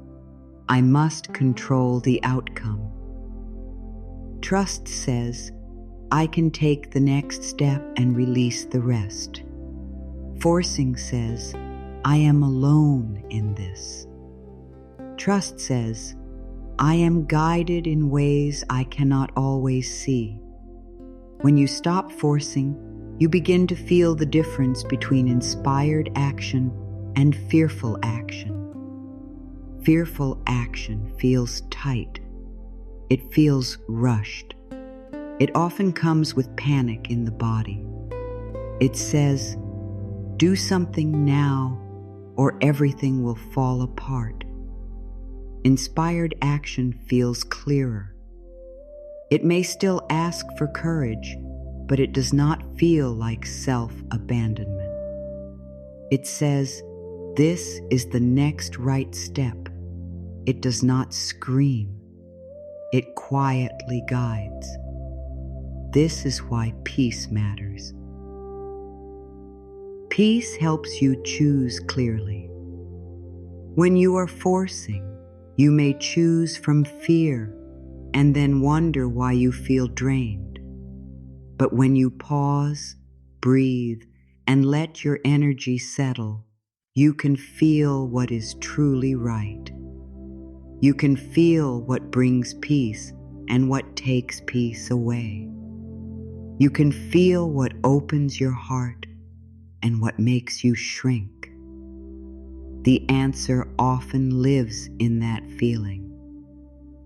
I must control the outcome. Trust says, I can take the next step and release the rest. Forcing says, I am alone in this. Trust says, I am guided in ways I cannot always see. When you stop forcing, you begin to feel the difference between inspired action and fearful action. Fearful action feels tight. It feels rushed. It often comes with panic in the body. It says, do something now or everything will fall apart. Inspired action feels clearer. It may still ask for courage, but it does not feel like self-abandonment. It says, this is the next right step. It does not scream. It quietly guides. This is why peace matters. Peace helps you choose clearly. When you are forcing, you may choose from fear and then wonder why you feel drained. But when you pause, breathe, and let your energy settle, you can feel what is truly right. You can feel what brings peace and what takes peace away. You can feel what opens your heart and what makes you shrink. The answer often lives in that feeling,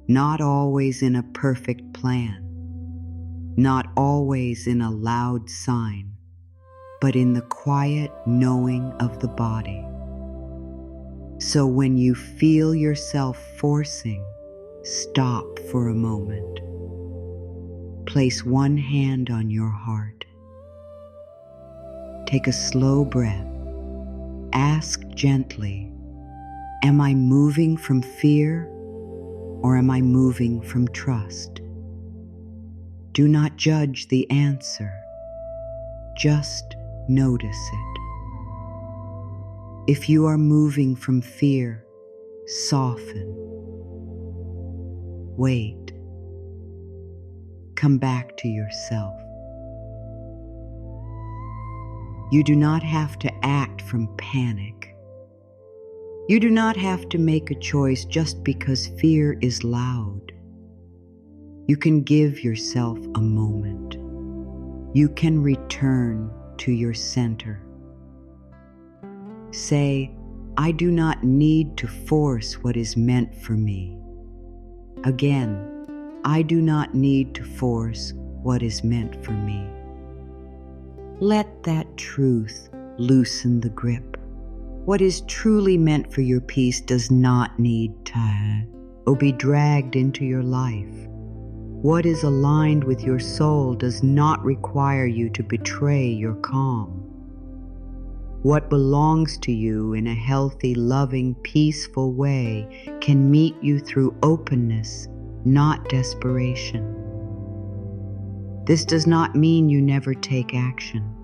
not always in a perfect plan, not always in a loud sign, but in the quiet knowing of the body. So when you feel yourself forcing, stop for a moment. Place one hand on your heart. Take a slow breath. Ask gently, am I moving from fear or am I moving from trust? Do not judge the answer. Just notice it. If you are moving from fear, soften. Wait. Come back to yourself. You do not have to act from panic. You do not have to make a choice just because fear is loud. You can give yourself a moment. You can return to your center. Say, I do not need to force what is meant for me. Again, I do not need to force what is meant for me. Let that truth loosen the grip. What is truly meant for your peace does not need to be dragged into your life. What is aligned with your soul does not require you to betray your calm. What belongs to you in a healthy, loving, peaceful way can meet you through openness, not desperation. This does not mean you never take action.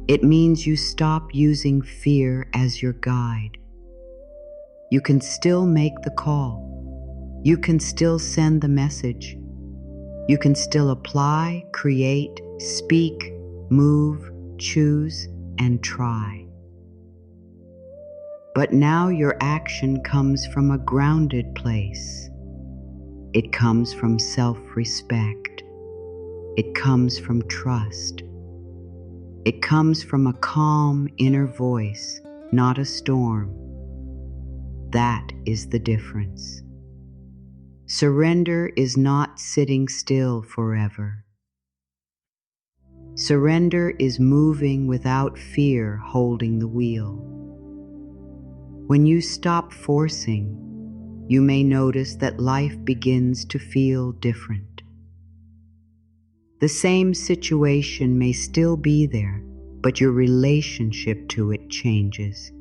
It means you stop using fear as your guide. You can still make the call. You can still send the message. You can still apply, create, speak, move, choose, and try. But now your action comes from a grounded place. It comes from self-respect. It comes from trust. It comes from a calm inner voice, not a storm. That is the difference. Surrender is not sitting still forever. Surrender is moving without fear holding the wheel. When you stop forcing, you may notice that life begins to feel different. The same situation may still be there, but your relationship to it changes.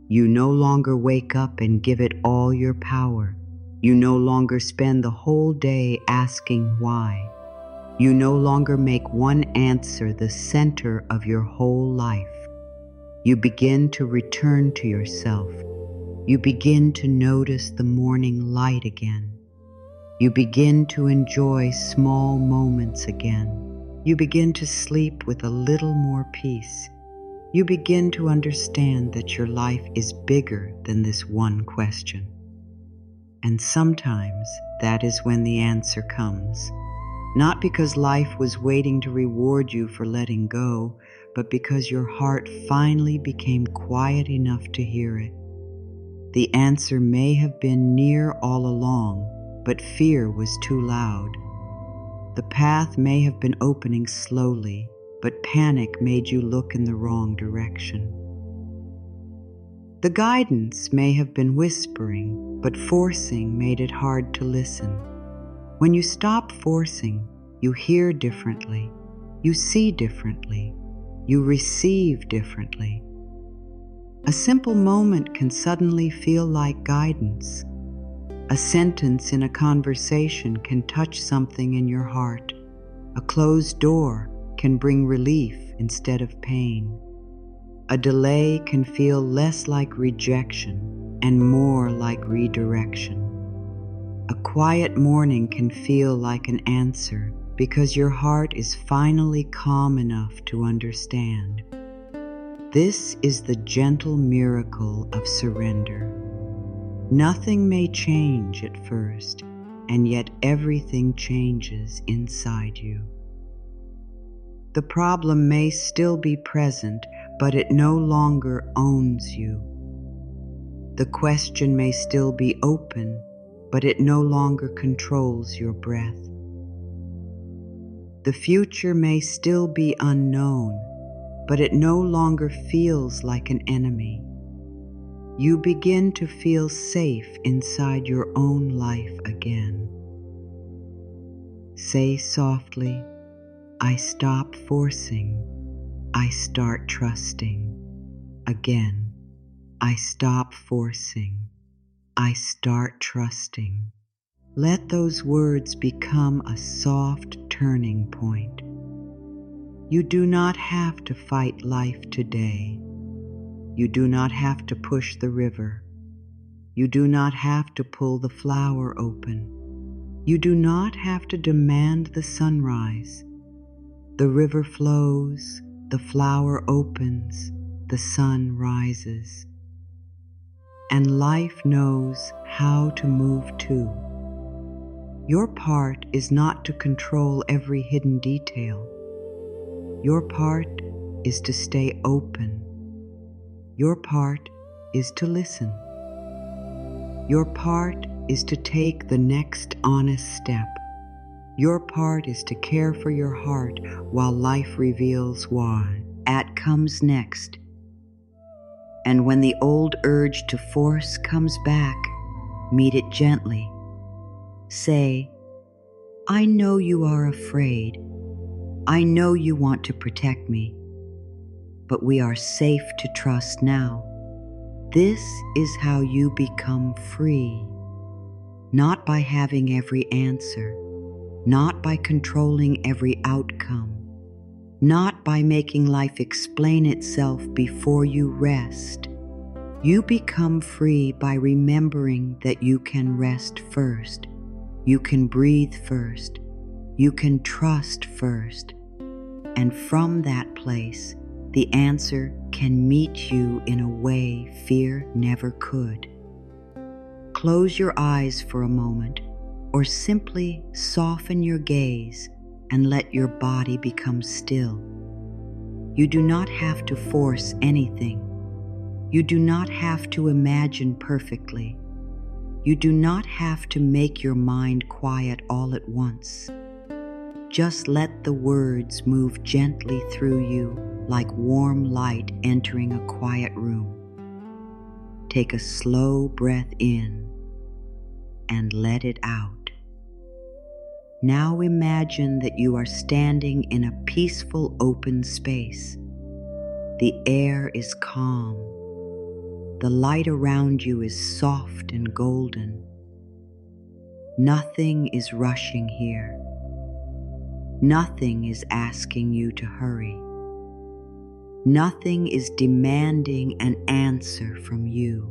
You no longer wake up and give it all your power. You no longer spend the whole day asking why. You no longer make one answer the center of your whole life. You begin to return to yourself. You begin to notice the morning light again. You begin to enjoy small moments again. You begin to sleep with a little more peace. You begin to understand that your life is bigger than this one question. And sometimes that is when the answer comes. Not because life was waiting to reward you for letting go, but because your heart finally became quiet enough to hear it. The answer may have been near all along, but fear was too loud. The path may have been opening slowly, but panic made you look in the wrong direction. The guidance may have been whispering, but forcing made it hard to listen. When you stop forcing, you hear differently, you see differently, you receive differently. A simple moment can suddenly feel like guidance. A sentence in a conversation can touch something in your heart. A closed door can bring relief instead of pain. A delay can feel less like rejection and more like redirection. A quiet morning can feel like an answer because your heart is finally calm enough to understand. This is the gentle miracle of surrender. Nothing may change at first, and yet everything changes inside you. The problem may still be present, but it no longer owns you. The question may still be open, but it no longer controls your breath. The future may still be unknown, but it no longer feels like an enemy. You begin to feel safe inside your own life again. Say softly, I stop forcing, I start trusting. Again, I stop forcing, I start trusting. Let those words become a soft turning point. You do not have to fight life today. You do not have to push the river. You do not have to pull the flower open. You do not have to demand the sunrise. The river flows, the flower opens, the sun rises. And life knows how to move too. Your part is not to control every hidden detail. Your part is to stay open. Your part is to listen. Your part is to take the next honest step. Your part is to care for your heart while life reveals why. At comes next. And when the old urge to force comes back, meet it gently. Say, I know you are afraid. I know you want to protect me. But we are safe to trust now. This is how you become free. Not by having every answer, not by controlling every outcome, not by making life explain itself before you rest. You become free by remembering that you can rest first, you can breathe first, you can trust first, and from that place, the answer can meet you in a way fear never could. Close your eyes for a moment, or simply soften your gaze and let your body become still. You do not have to force anything. You do not have to imagine perfectly. You do not have to make your mind quiet all at once. Just let the words move gently through you like warm light entering a quiet room. Take a slow breath in and let it out. Now imagine that you are standing in a peaceful open space. The air is calm. The light around you is soft and golden. Nothing is rushing here. Nothing is asking you to hurry. Nothing is demanding an answer from you.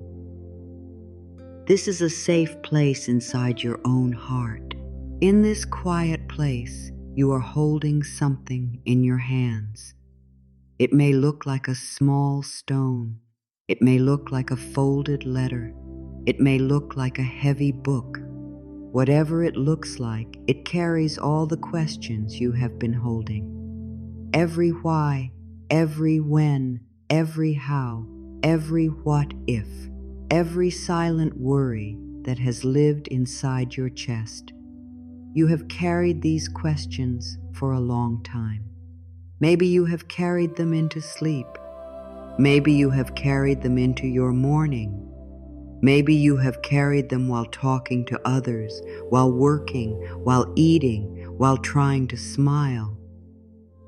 This is a safe place inside your own heart. In this quiet place, you are holding something in your hands. It may look like a small stone. It may look like a folded letter. It may look like a heavy book. Whatever it looks like, it carries all the questions you have been holding. Every why, every when, every how, every what if, every silent worry that has lived inside your chest. You have carried these questions for a long time. Maybe you have carried them into sleep. Maybe you have carried them into your morning. Maybe you have carried them while talking to others, while working, while eating, while trying to smile.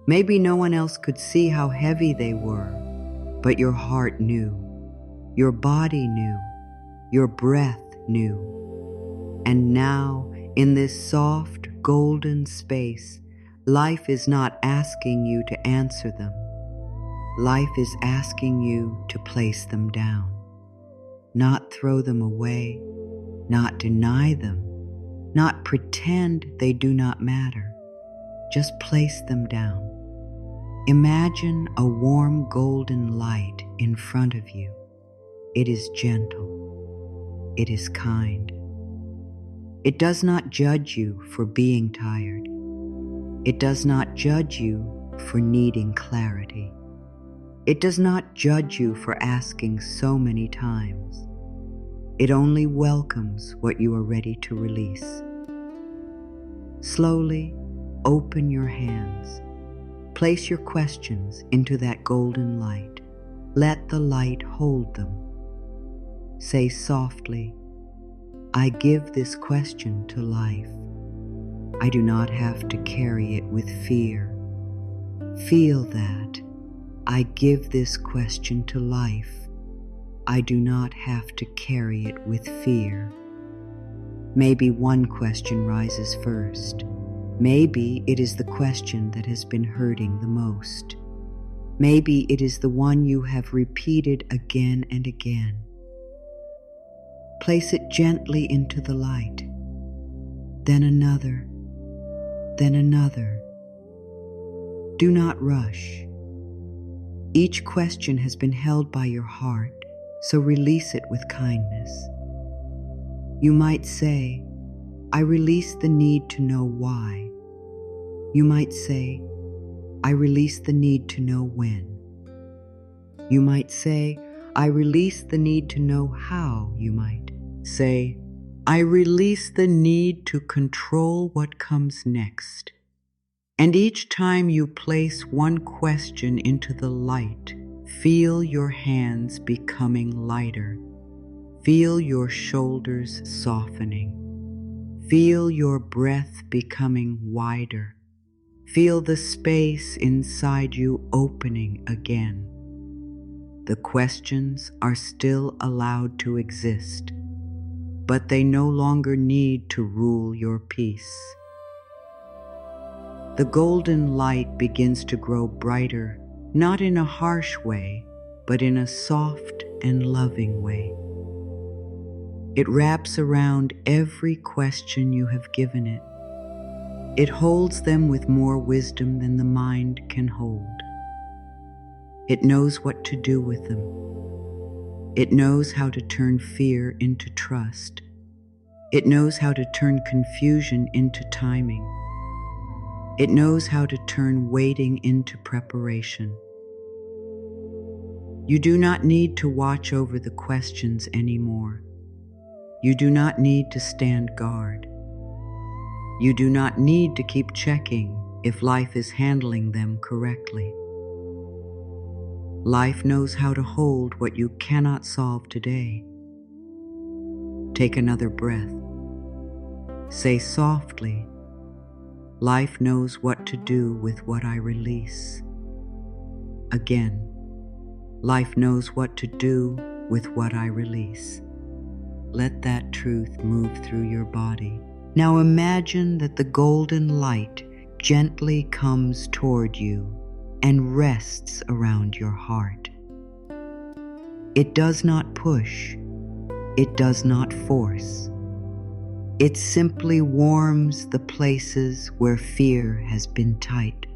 Maybe no one else could see how heavy they were, but your heart knew, your body knew, your breath knew. And now, in this soft, golden space, life is not asking you to answer them. Life is asking you to place them down. Not throw them away, not deny them, not pretend they do not matter. Just place them down. Imagine a warm golden light in front of you. It is gentle. It is kind. It does not judge you for being tired. It does not judge you for needing clarity. It does not judge you for asking so many times. It only welcomes what you are ready to release. Slowly open your hands. Place your questions into that golden light. Let the light hold them. Say softly, I give this question to life. I do not have to carry it with fear. Feel that. I give this question to life. I do not have to carry it with fear. Maybe one question rises first. Maybe it is the question that has been hurting the most. Maybe it is the one you have repeated again and again. Place it gently into the light. Then another. Then another. Do not rush. Each question has been held by your heart, so release it with kindness. You might say, I release the need to know why. You might say, I release the need to know when. You might say, I release the need to know how. You might say, I release the need to control what comes next. And each time you place one question into the light, feel your hands becoming lighter. Feel your shoulders softening. Feel your breath becoming wider. Feel the space inside you opening again. The questions are still allowed to exist, but they no longer need to rule your peace. The golden light begins to grow brighter, not in a harsh way, but in a soft and loving way. It wraps around every question you have given it. It holds them with more wisdom than the mind can hold. It knows what to do with them. It knows how to turn fear into trust. It knows how to turn confusion into timing. It knows how to turn waiting into preparation. You do not need to watch over the questions anymore. You do not need to stand guard. You do not need to keep checking if life is handling them correctly. Life knows how to hold what you cannot solve today. Take another breath. Say softly, life knows what to do with what I release. Again, life knows what to do with what I release. Let that truth move through your body. Now imagine that the golden light gently comes toward you and rests around your heart. It does not push. It does not force. It simply warms the places where fear has been tight.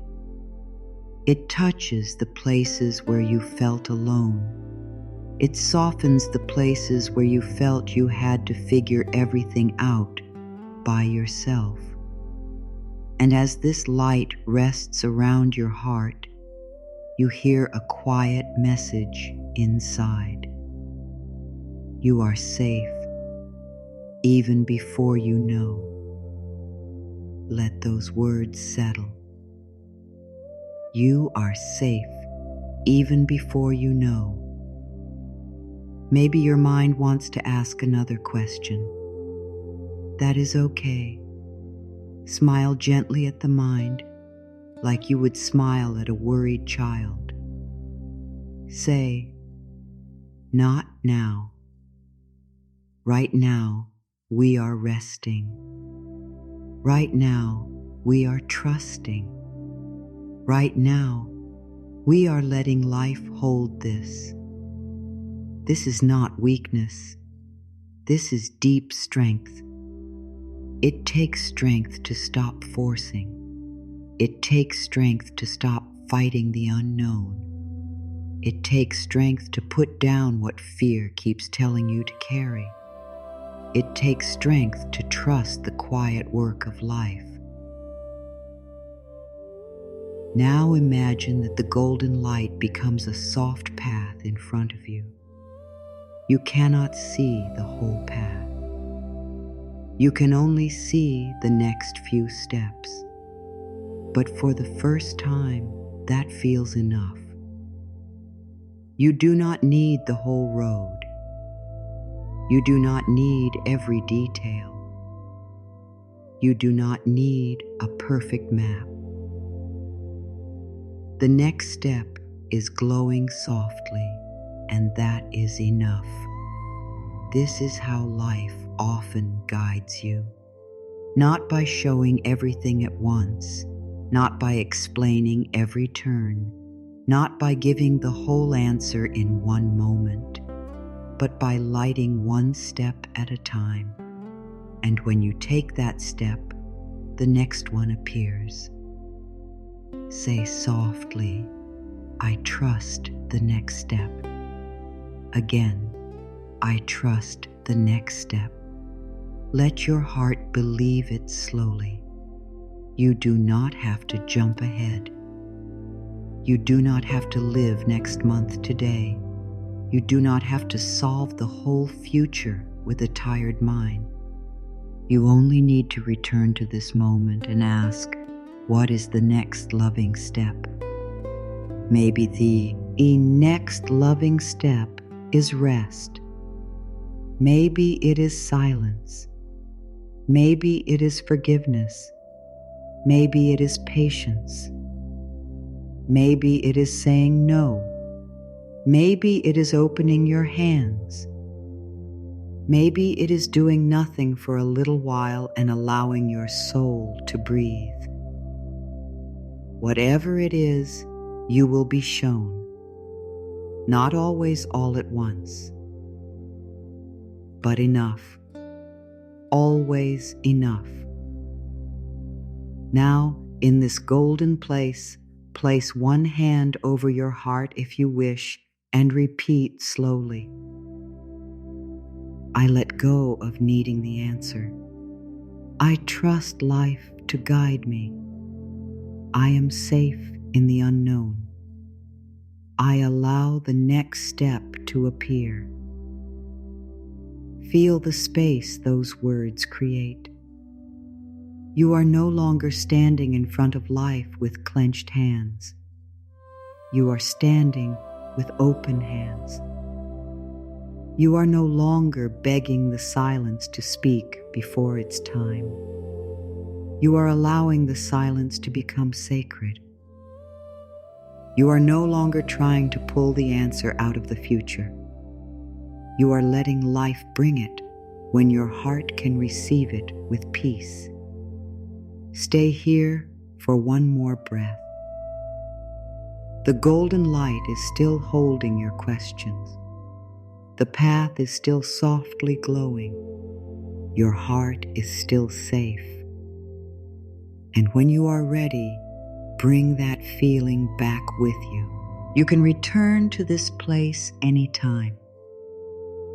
It touches the places where you felt alone. It softens the places where you felt you had to figure everything out by yourself. And as this light rests around your heart, you hear a quiet message inside. You are safe, even before you know. Let those words settle. You are safe, even before you know. Maybe your mind wants to ask another question. That is okay. Smile gently at the mind, like you would smile at a worried child. Say, "Not now. Right now, we are resting. Right now, we are trusting. Right now, we are letting life hold this. This is not weakness. This is deep strength. It takes strength to stop forcing. It takes strength to stop fighting the unknown. It takes strength to put down what fear keeps telling you to carry. It takes strength to trust the quiet work of life." Now imagine that the golden light becomes a soft path in front of you. You cannot see the whole path. You can only see the next few steps. But for the first time, that feels enough. You do not need the whole road. You do not need every detail. You do not need a perfect map. The next step is glowing softly, and that is enough. This is how life often guides you. Not by showing everything at once, not by explaining every turn, not by giving the whole answer in one moment, but by lighting one step at a time. And when you take that step, the next one appears. Say softly, "I trust the next step." Again, "I trust the next step." Let your heart believe it slowly. You do not have to jump ahead. You do not have to live next month today. You do not have to solve the whole future with a tired mind. You only need to return to this moment and ask, what is the next loving step? Maybe the next loving step is rest. Maybe it is silence. Maybe it is forgiveness. Maybe it is patience. Maybe it is saying no. Maybe it is opening your hands. Maybe it is doing nothing for a little while and allowing your soul to breathe. Whatever it is, you will be shown. Not always all at once, but enough. Always enough. Now, in this golden place, place one hand over your heart if you wish, and repeat slowly. I let go of needing the answer. I trust life to guide me. I am safe in the unknown. I allow the next step to appear. Feel the space those words create. You are no longer standing in front of life with clenched hands. You are standing with open hands. You are no longer begging the silence to speak before it's time. You are allowing the silence to become sacred. You are no longer trying to pull the answer out of the future. You are letting life bring it when your heart can receive it with peace. Stay here for one more breath. The golden light is still holding your questions. The path is still softly glowing. Your heart is still safe. And when you are ready, bring that feeling back with you. You can return to this place anytime.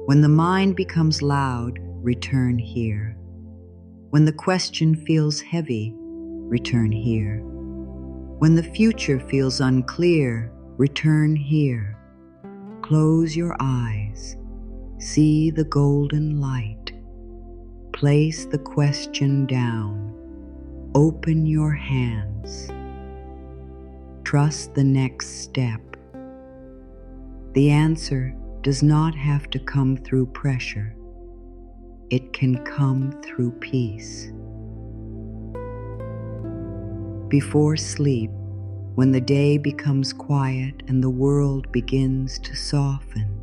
When the mind becomes loud, return here. When the question feels heavy, return here. When the future feels unclear, return here. Close your eyes. See the golden light. Place the question down. Open your hands. Trust the next step. The answer does not have to come through pressure. It can come through peace. Before sleep, when the day becomes quiet and the world begins to soften,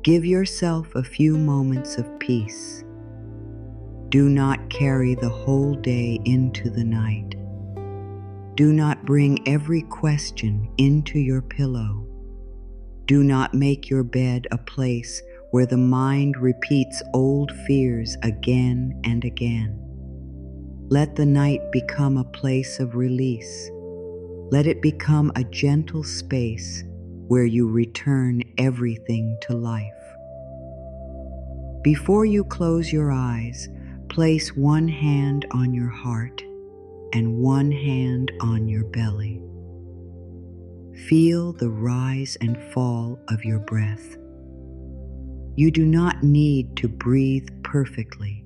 give yourself a few moments of peace. Do not carry the whole day into the night. Do not bring every question into your pillow. Do not make your bed a place where the mind repeats old fears again and again. Let the night become a place of release. Let it become a gentle space where you return everything to life. Before you close your eyes, place one hand on your heart and one hand on your belly. Feel the rise and fall of your breath. You do not need to breathe perfectly.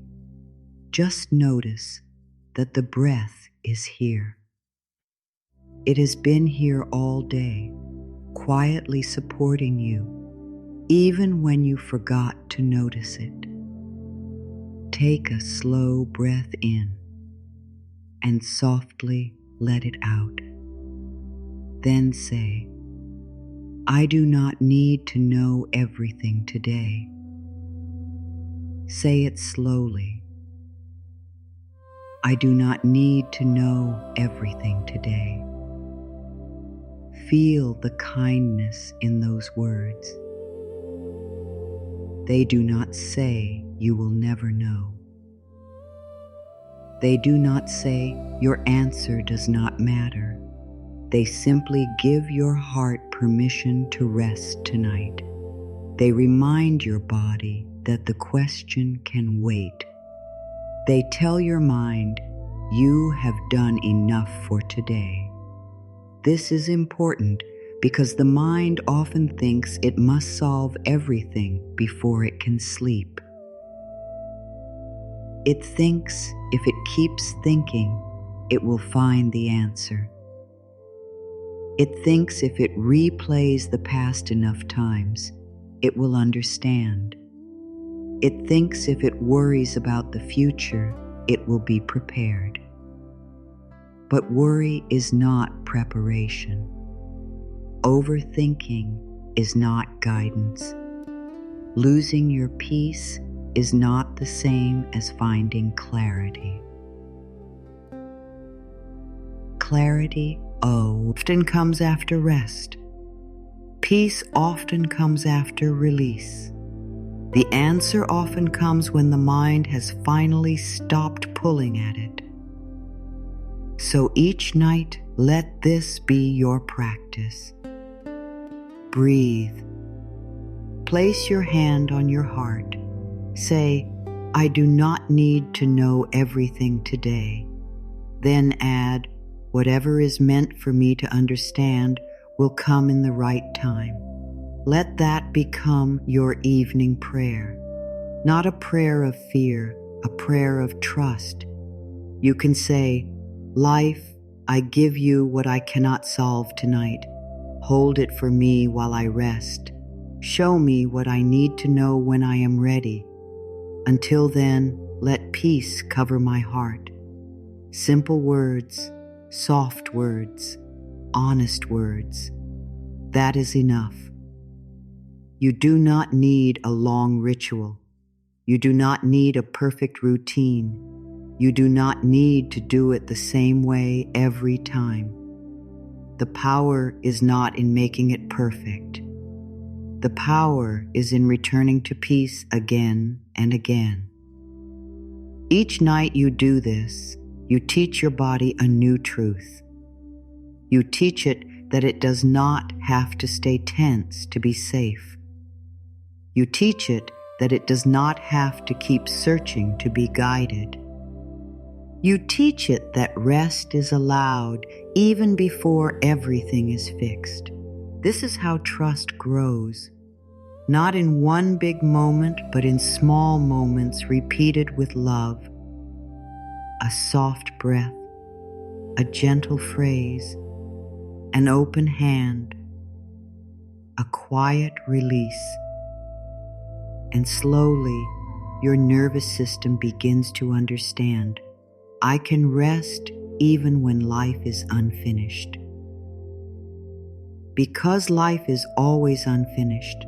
Just notice that the breath is here. It has been here all day, quietly supporting you, even when you forgot to notice it. Take a slow breath in and softly let it out. Then say, I do not need to know everything today. Say it slowly. I do not need to know everything today. Feel the kindness in those words. They do not say you will never know. They do not say your answer does not matter. They simply give your heart permission to rest tonight. They remind your body that the question can wait. They tell your mind, you have done enough for today. This is important because the mind often thinks it must solve everything before it can sleep. It thinks if it keeps thinking, it will find the answer. It thinks if it replays the past enough times, it will understand. It thinks if it worries about the future, it will be prepared. But worry is not preparation. Overthinking is not guidance. Losing your peace is not the same as finding clarity. Clarity often comes after rest. Peace often comes after release. The answer often comes when the mind has finally stopped pulling at it. So each night, let this be your practice. Breathe. Place your hand on your heart. Say, I do not need to know everything today. Then add, whatever is meant for me to understand will come in the right time. Let that become your evening prayer. Not a prayer of fear, a prayer of trust. You can say, Life, I give you what I cannot solve tonight. Hold it for me while I rest. Show me what I need to know when I am ready. Until then, let peace cover my heart. Simple words, soft words, honest words. That is enough. You do not need a long ritual. You do not need a perfect routine. You do not need to do it the same way every time. The power is not in making it perfect. The power is in returning to peace again and again. Each night you do this, you teach your body a new truth. You teach it that it does not have to stay tense to be safe. You teach it that it does not have to keep searching to be guided. You teach it that rest is allowed even before everything is fixed. This is how trust grows, not in one big moment, but in small moments repeated with love. A soft breath, a gentle phrase, an open hand, a quiet release. And slowly, your nervous system begins to understand, I can rest even when life is unfinished. Because life is always unfinished,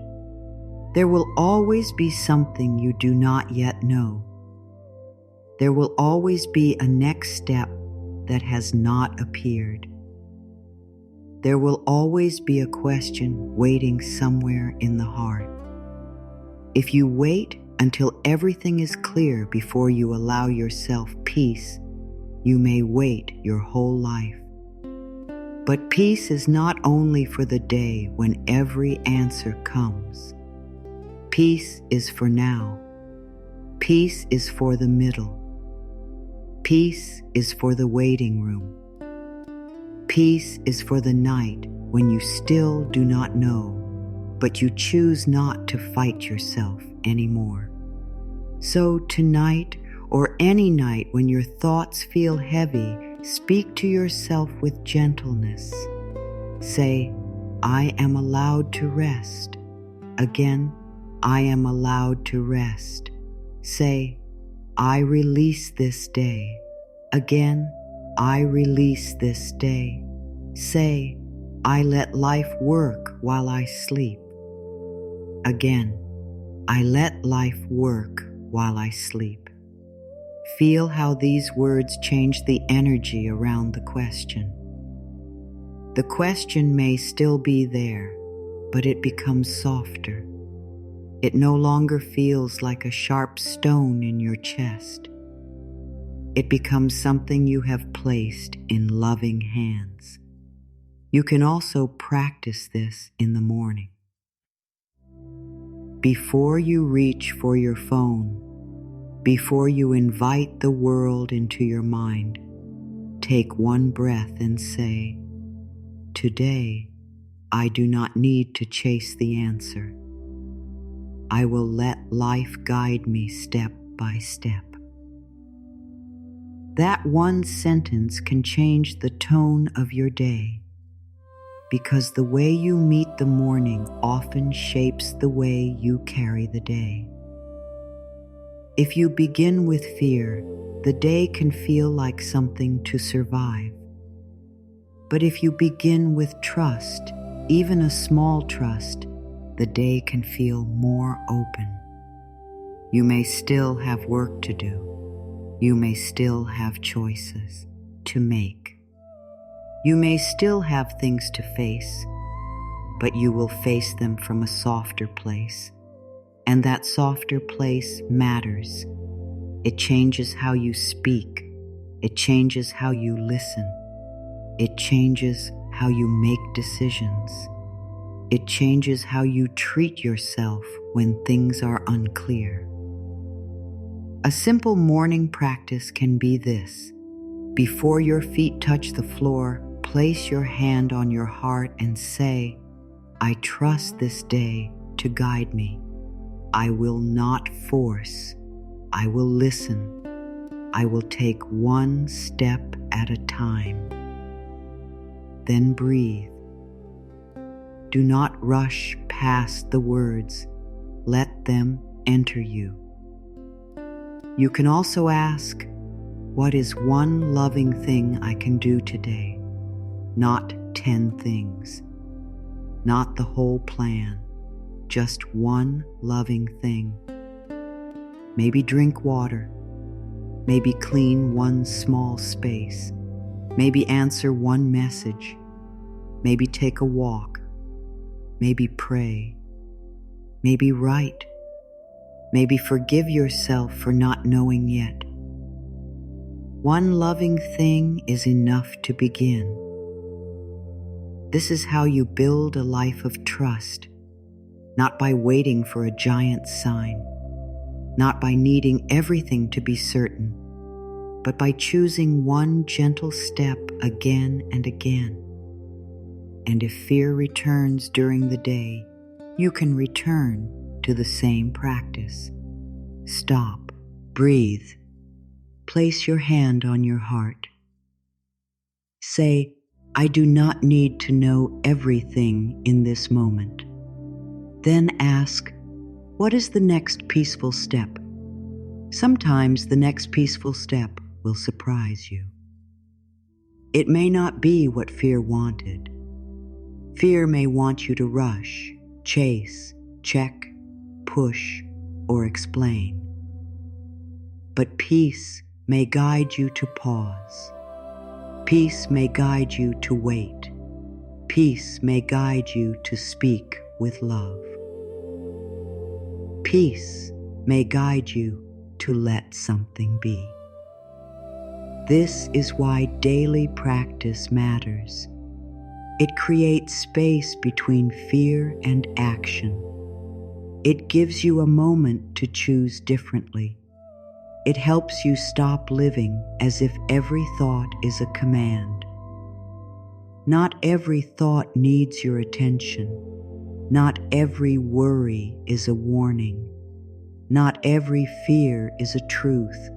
there will always be something you do not yet know. There will always be a next step that has not appeared. There will always be a question waiting somewhere in the heart. If you wait until everything is clear before you allow yourself peace, you may wait your whole life. But peace is not only for the day when every answer comes. Peace is for now. Peace is for the middle. Peace is for the waiting room. Peace is for the night when you still do not know, but you choose not to fight yourself anymore. So tonight, or any night when your thoughts feel heavy, speak to yourself with gentleness. Say, I am allowed to rest. Again, I am allowed to rest. Say, I release this day. Again, I release this day. Say, I let life work while I sleep. Again, I let life work while I sleep. Feel how these words change the energy around the question. The question may still be there, but it becomes softer. It no longer feels like a sharp stone in your chest. It becomes something you have placed in loving hands. You can also practice this in the morning. Before you reach for your phone, before you invite the world into your mind, take one breath and say, today, I do not need to chase the answer. I will let life guide me step by step. That one sentence can change the tone of your day, because the way you meet the morning often shapes the way you carry the day. If you begin with fear, the day can feel like something to survive. But if you begin with trust, even a small trust, the day can feel more open. You may still have work to do. You may still have choices to make. You may still have things to face, but you will face them from a softer place. And that softer place matters. It changes how you speak. It changes how you listen. It changes how you make decisions. It changes how you treat yourself when things are unclear. A simple morning practice can be this. Before your feet touch the floor, place your hand on your heart and say, I trust this day to guide me. I will not force. I will listen. I will take one step at a time. Then breathe. Do not rush past the words. Let them enter you. You can also ask, what is one loving thing I can do today? Not 10 things. Not the whole plan. Just one loving thing. Maybe drink water. Maybe clean one small space. Maybe answer one message. Maybe take a walk. Maybe pray. Maybe write. Maybe forgive yourself for not knowing yet. One loving thing is enough to begin. This is how you build a life of trust. not by waiting for a giant sign, not by needing everything to be certain, but by choosing one gentle step again and again. And if fear returns during the day, you can return to the same practice. Stop, breathe, place your hand on your heart. Say, I do not need to know everything in this moment. Then ask, what is the next peaceful step? Sometimes the next peaceful step will surprise you. It may not be what fear wanted. Fear may want you to rush, chase, check, push, or explain. But peace may guide you to pause. Peace may guide you to wait. Peace may guide you to speak with love. Peace may guide you to let something be. This is why daily practice matters. It creates space between fear and action. It gives you a moment to choose differently. It helps you stop living as if every thought is a command. Not every thought needs your attention. Not every worry is a warning. Not every fear is a truth.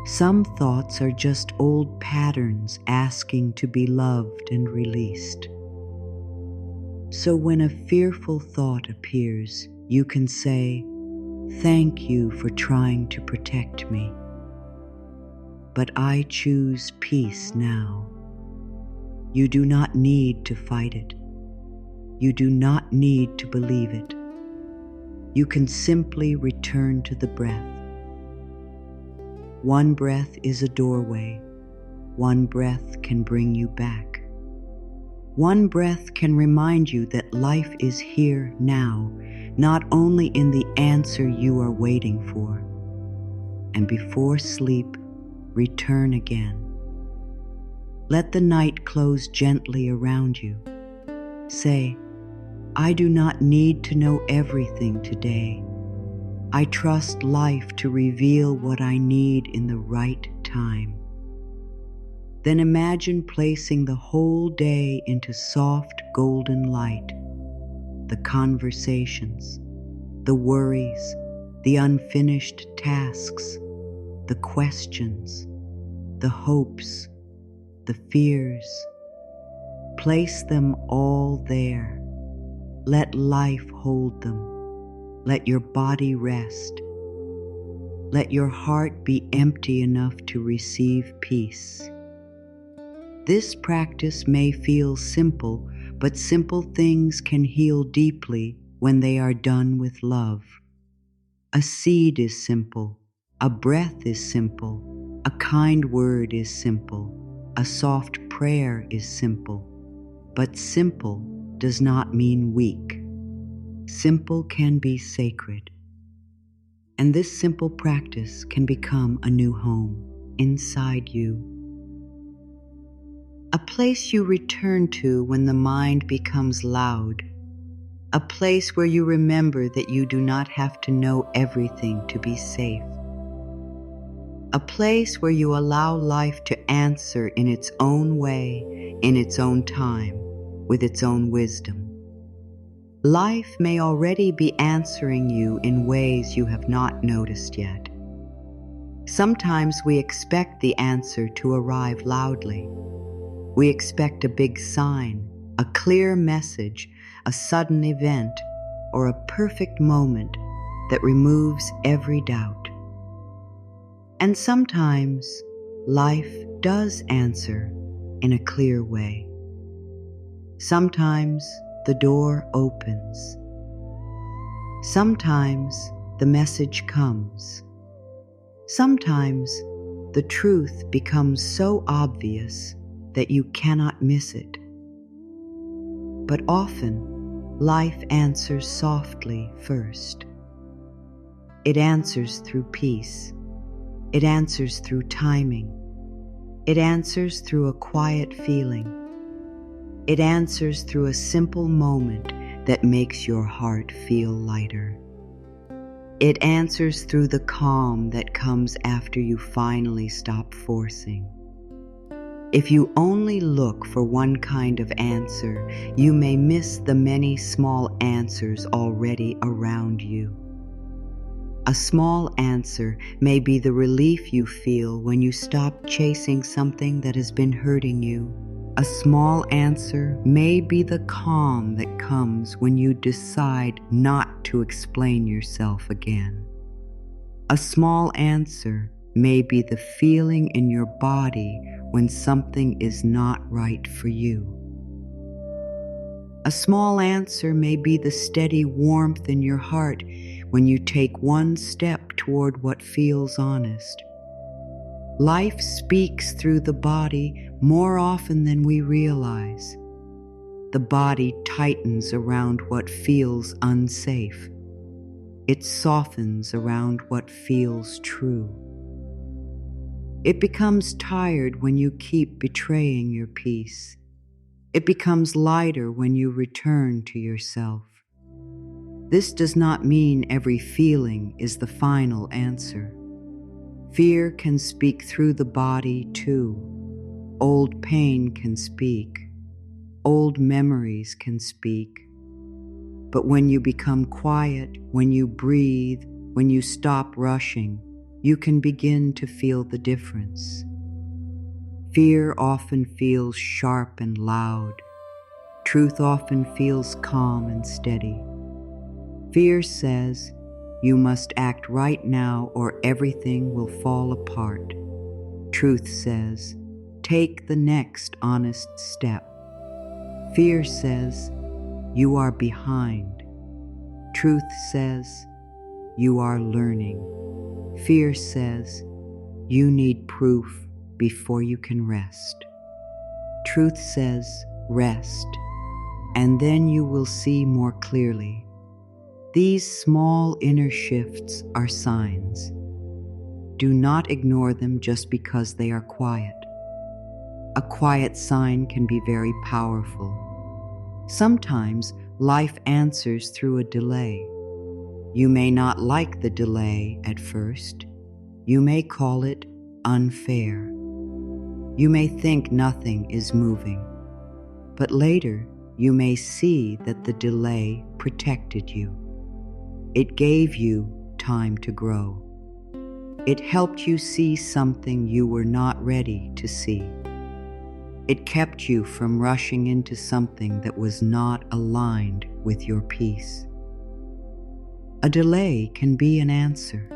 Some thoughts are just old patterns asking to be loved and released. So when a fearful thought appears, you can say, "Thank you for trying to protect me. But I choose peace now." You do not need to fight it. You do not need to believe it. You can simply return to the breath. One breath is a doorway. One breath can bring you back. One breath can remind you that life is here now, not only in the answer you are waiting for. And before sleep, return again. Let the night close gently around you. Say, I do not need to know everything today. I trust life to reveal what I need in the right time. Then imagine placing the whole day into soft golden light. The conversations, the worries, the unfinished tasks, the questions, the hopes, the fears. Place them all there. Let life hold them. Let your body rest. Let your heart be empty enough to receive peace. This practice may feel simple, but simple things can heal deeply when they are done with love. A seed is simple. A breath is simple. A kind word is simple. A soft prayer is simple. But simple does not mean weak. Simple can be sacred. And this simple practice can become a new home inside you. A place you return to when the mind becomes loud. A place where you remember that you do not have to know everything to be safe. A place where you allow life to answer in its own way, in its own time, with its own wisdom. Life may already be answering you in ways you have not noticed yet. Sometimes we expect the answer to arrive loudly. We expect a big sign, a clear message, a sudden event, or a perfect moment that removes every doubt. And sometimes life does answer in a clear way. Sometimes the door opens. Sometimes the message comes. Sometimes the truth becomes so obvious that you cannot miss it. But often, life answers softly first. It answers through peace. It answers through timing. It answers through a quiet feeling. It answers through a simple moment that makes your heart feel lighter. It answers through the calm that comes after you finally stop forcing. If you only look for one kind of answer, you may miss the many small answers already around you. A small answer may be the relief you feel when you stop chasing something that has been hurting you. A small answer may be the calm that comes when you decide not to explain yourself again. A small answer may be the feeling in your body when something is not right for you. A small answer may be the steady warmth in your heart when you take one step toward what feels honest. Life speaks through the body more often than we realize. The body tightens around what feels unsafe. It softens around what feels true. It becomes tired when you keep betraying your peace. It becomes lighter when you return to yourself. This does not mean every feeling is the final answer. Fear can speak through the body too. Old pain can speak. Old memories can speak. But when you become quiet, when you breathe, when you stop rushing, you can begin to feel the difference. Fear often feels sharp and loud. Truth often feels calm and steady. Fear says, you must act right now or everything will fall apart. Truth says, take the next honest step. Fear says, you are behind. Truth says, you are learning. Fear says, you need proof before you can rest. Truth says, rest, and then you will see more clearly. These small inner shifts are signs. Do not ignore them just because they are quiet. A quiet sign can be very powerful. Sometimes life answers through a delay. You may not like the delay at first. You may call it unfair. You may think nothing is moving. But later, you may see that the delay protected you. It gave you time to grow. It helped you see something you were not ready to see. It kept you from rushing into something that was not aligned with your peace. A delay can be an answer.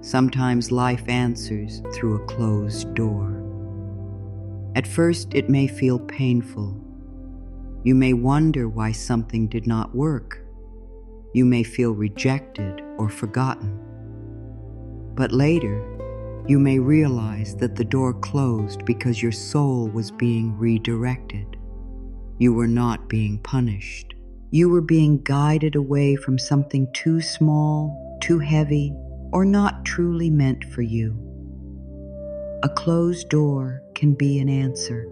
Sometimes life answers through a closed door. At first, it may feel painful. You may wonder why something did not work. You may feel rejected or forgotten. But later, you may realize that the door closed because your soul was being redirected. You were not being punished. You were being guided away from something too small, too heavy, or not truly meant for you. A closed door can be an answer.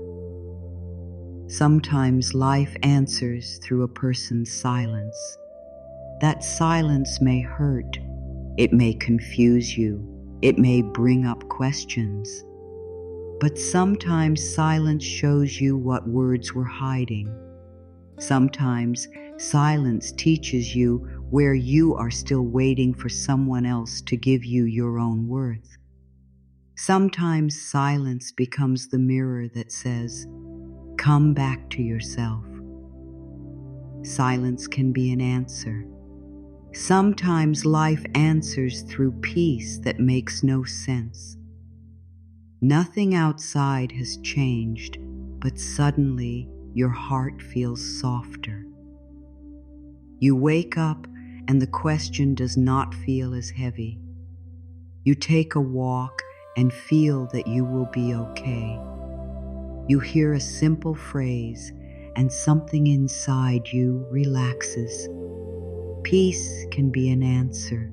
Sometimes life answers through a person's silence. That silence may hurt. It may confuse you. It may bring up questions. But sometimes silence shows you what words were hiding. Sometimes silence teaches you where you are still waiting for someone else to give you your own worth. Sometimes silence becomes the mirror that says, come back to yourself. Silence can be an answer. Sometimes life answers through peace that makes no sense. Nothing outside has changed, but suddenly your heart feels softer. You wake up and the question does not feel as heavy. You take a walk and feel that you will be okay. You hear a simple phrase and something inside you relaxes. Peace can be an answer.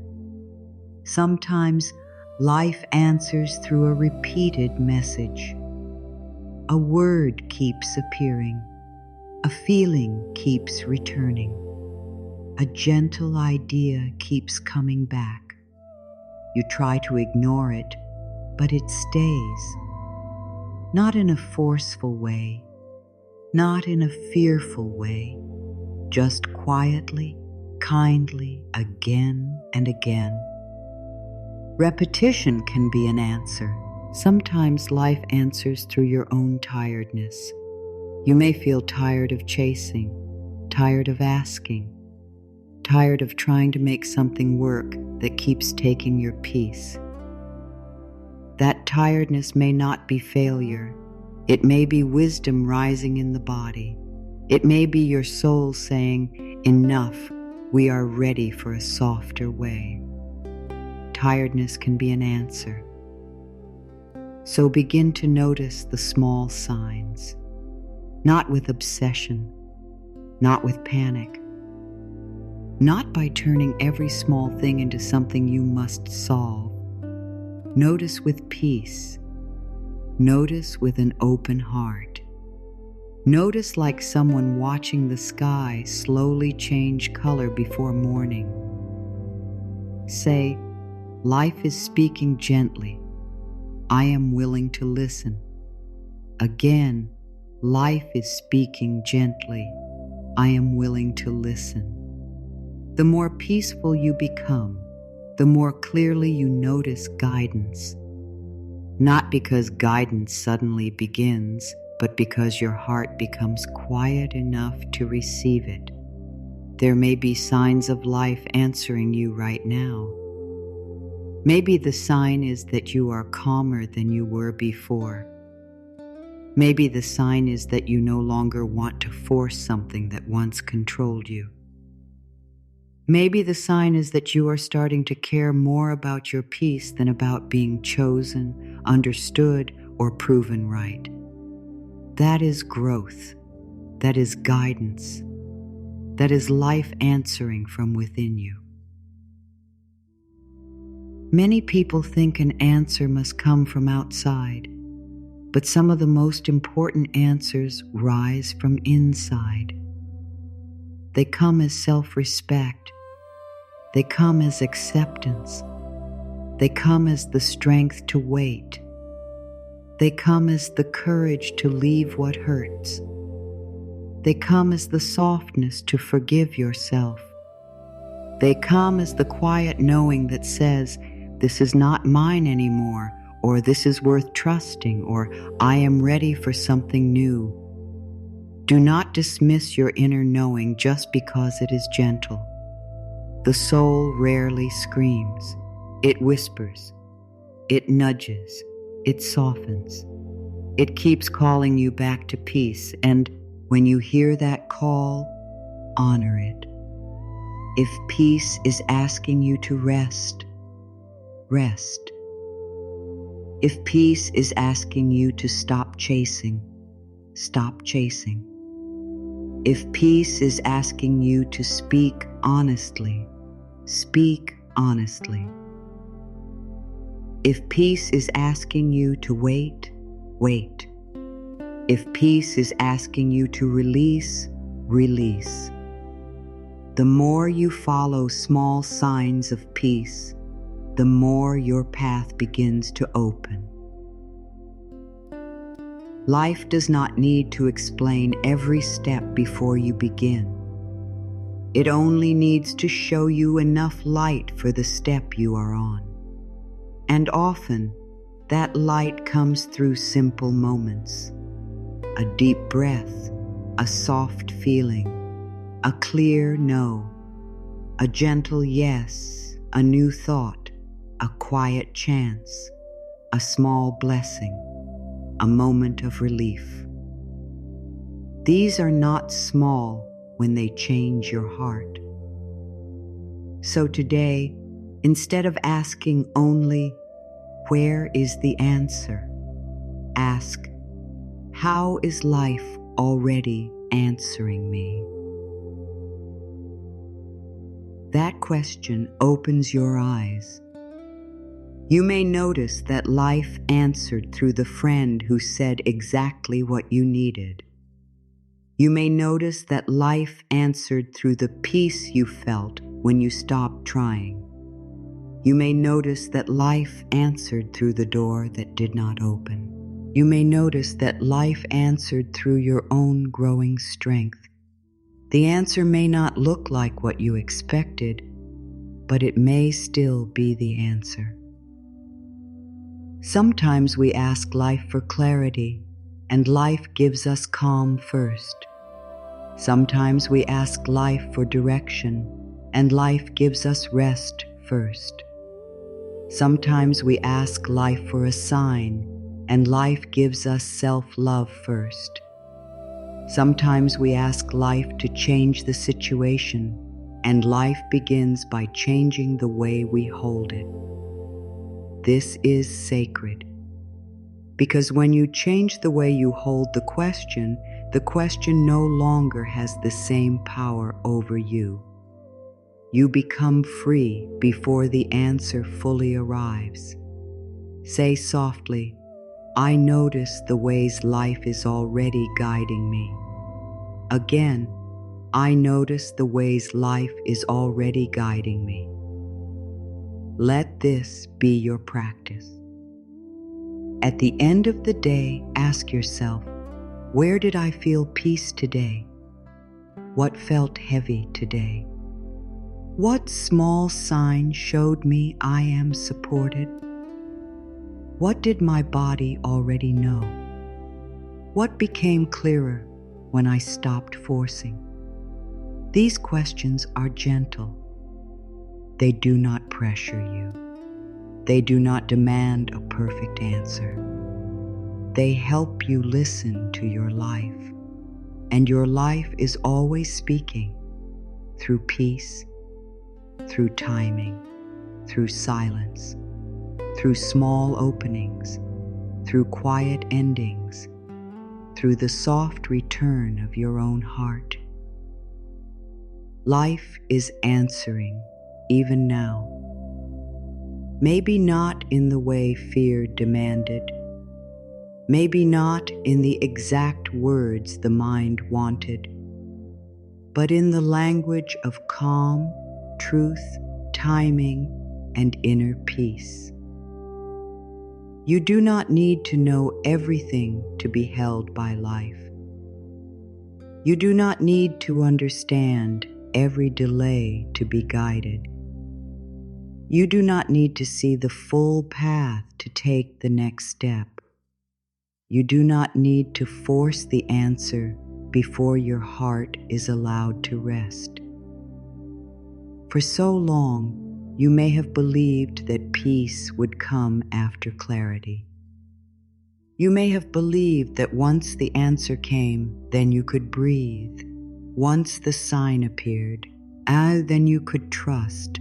Sometimes life answers through a repeated message. A word keeps appearing. A feeling keeps returning. A gentle idea keeps coming back. You try to ignore it, but it stays. Not in a forceful way, not in a fearful way, just quietly, kindly, again and again. Repetition can be an answer. Sometimes life answers through your own tiredness. You may feel tired of chasing, tired of asking, tired of trying to make something work that keeps taking your peace. That tiredness may not be failure. It may be wisdom rising in the body. It may be your soul saying, "Enough, we are ready for a softer way." Tiredness can be an answer. So begin to notice the small signs, not with obsession, not with panic, not by turning every small thing into something you must solve. Notice with peace. Notice with an open heart. Notice like someone watching the sky slowly change color before morning. Say, "Life is speaking gently. I am willing to listen." Again, life is speaking gently. I am willing to listen. The more peaceful you become, the more clearly you notice guidance. Not because guidance suddenly begins, but because your heart becomes quiet enough to receive it. There may be signs of life answering you right now. Maybe the sign is that you are calmer than you were before. Maybe the sign is that you no longer want to force something that once controlled you. Maybe the sign is that you are starting to care more about your peace than about being chosen, understood, or proven right. That is growth. That is guidance. That is life answering from within you. Many people think an answer must come from outside, but some of the most important answers rise from inside. They come as self-respect. They come as acceptance. They come as the strength to wait. They come as the courage to leave what hurts. They come as the softness to forgive yourself. They come as the quiet knowing that says, "This is not mine anymore," or "This is worth trusting," or "I am ready for something new." Do not dismiss your inner knowing just because it is gentle. The soul rarely screams. It whispers. It nudges. It softens. It keeps calling you back to peace, and when you hear that call, honor it. If peace is asking you to rest, rest. If peace is asking you to stop chasing, stop chasing. If peace is asking you to speak honestly, speak honestly. If peace is asking you to wait, wait. If peace is asking you to release, release. The more you follow small signs of peace, the more your path begins to open. Life does not need to explain every step before you begin. It only needs to show you enough light for the step you are on. And often, that light comes through simple moments. A deep breath, a soft feeling, a clear no, a gentle yes, a new thought, a quiet chance, a small blessing, a moment of relief. These are not small when they change your heart. So today, instead of asking only, "Where is the answer?" ask, "How is life already answering me?" That question opens your eyes. You may notice that life answered through the friend who said exactly what you needed. You may notice that life answered through the peace you felt when you stopped trying. You may notice that life answered through the door that did not open. You may notice that life answered through your own growing strength. The answer may not look like what you expected, but it may still be the answer. Sometimes we ask life for clarity, and life gives us calm first. Sometimes we ask life for direction, and life gives us rest first. Sometimes we ask life for a sign, and life gives us self-love first. Sometimes we ask life to change the situation, and life begins by changing the way we hold it. This is sacred, because when you change the way you hold the question no longer has the same power over you. You become free before the answer fully arrives. Say softly, "I notice the ways life is already guiding me." Again, "I notice the ways life is already guiding me." Let this be your practice. At the end of the day, ask yourself, where did I feel peace today? What felt heavy today? What small sign showed me I am supported? What did my body already know? What became clearer when I stopped forcing? These questions are gentle. They do not pressure you. They do not demand a perfect answer. They help you listen to your life, and your life is always speaking through peace, through timing, through silence, through small openings, through quiet endings, through the soft return of your own heart. Life is answering even now. Maybe not in the way fear demanded, maybe not in the exact words the mind wanted, but in the language of calm, truth, timing, and inner peace. You do not need to know everything to be held by life. You do not need to understand every delay to be guided. You do not need to see the full path to take the next step. You do not need to force the answer before your heart is allowed to rest. For so long, you may have believed that peace would come after clarity. You may have believed that once the answer came, then you could breathe. Once the sign appeared, then you could trust.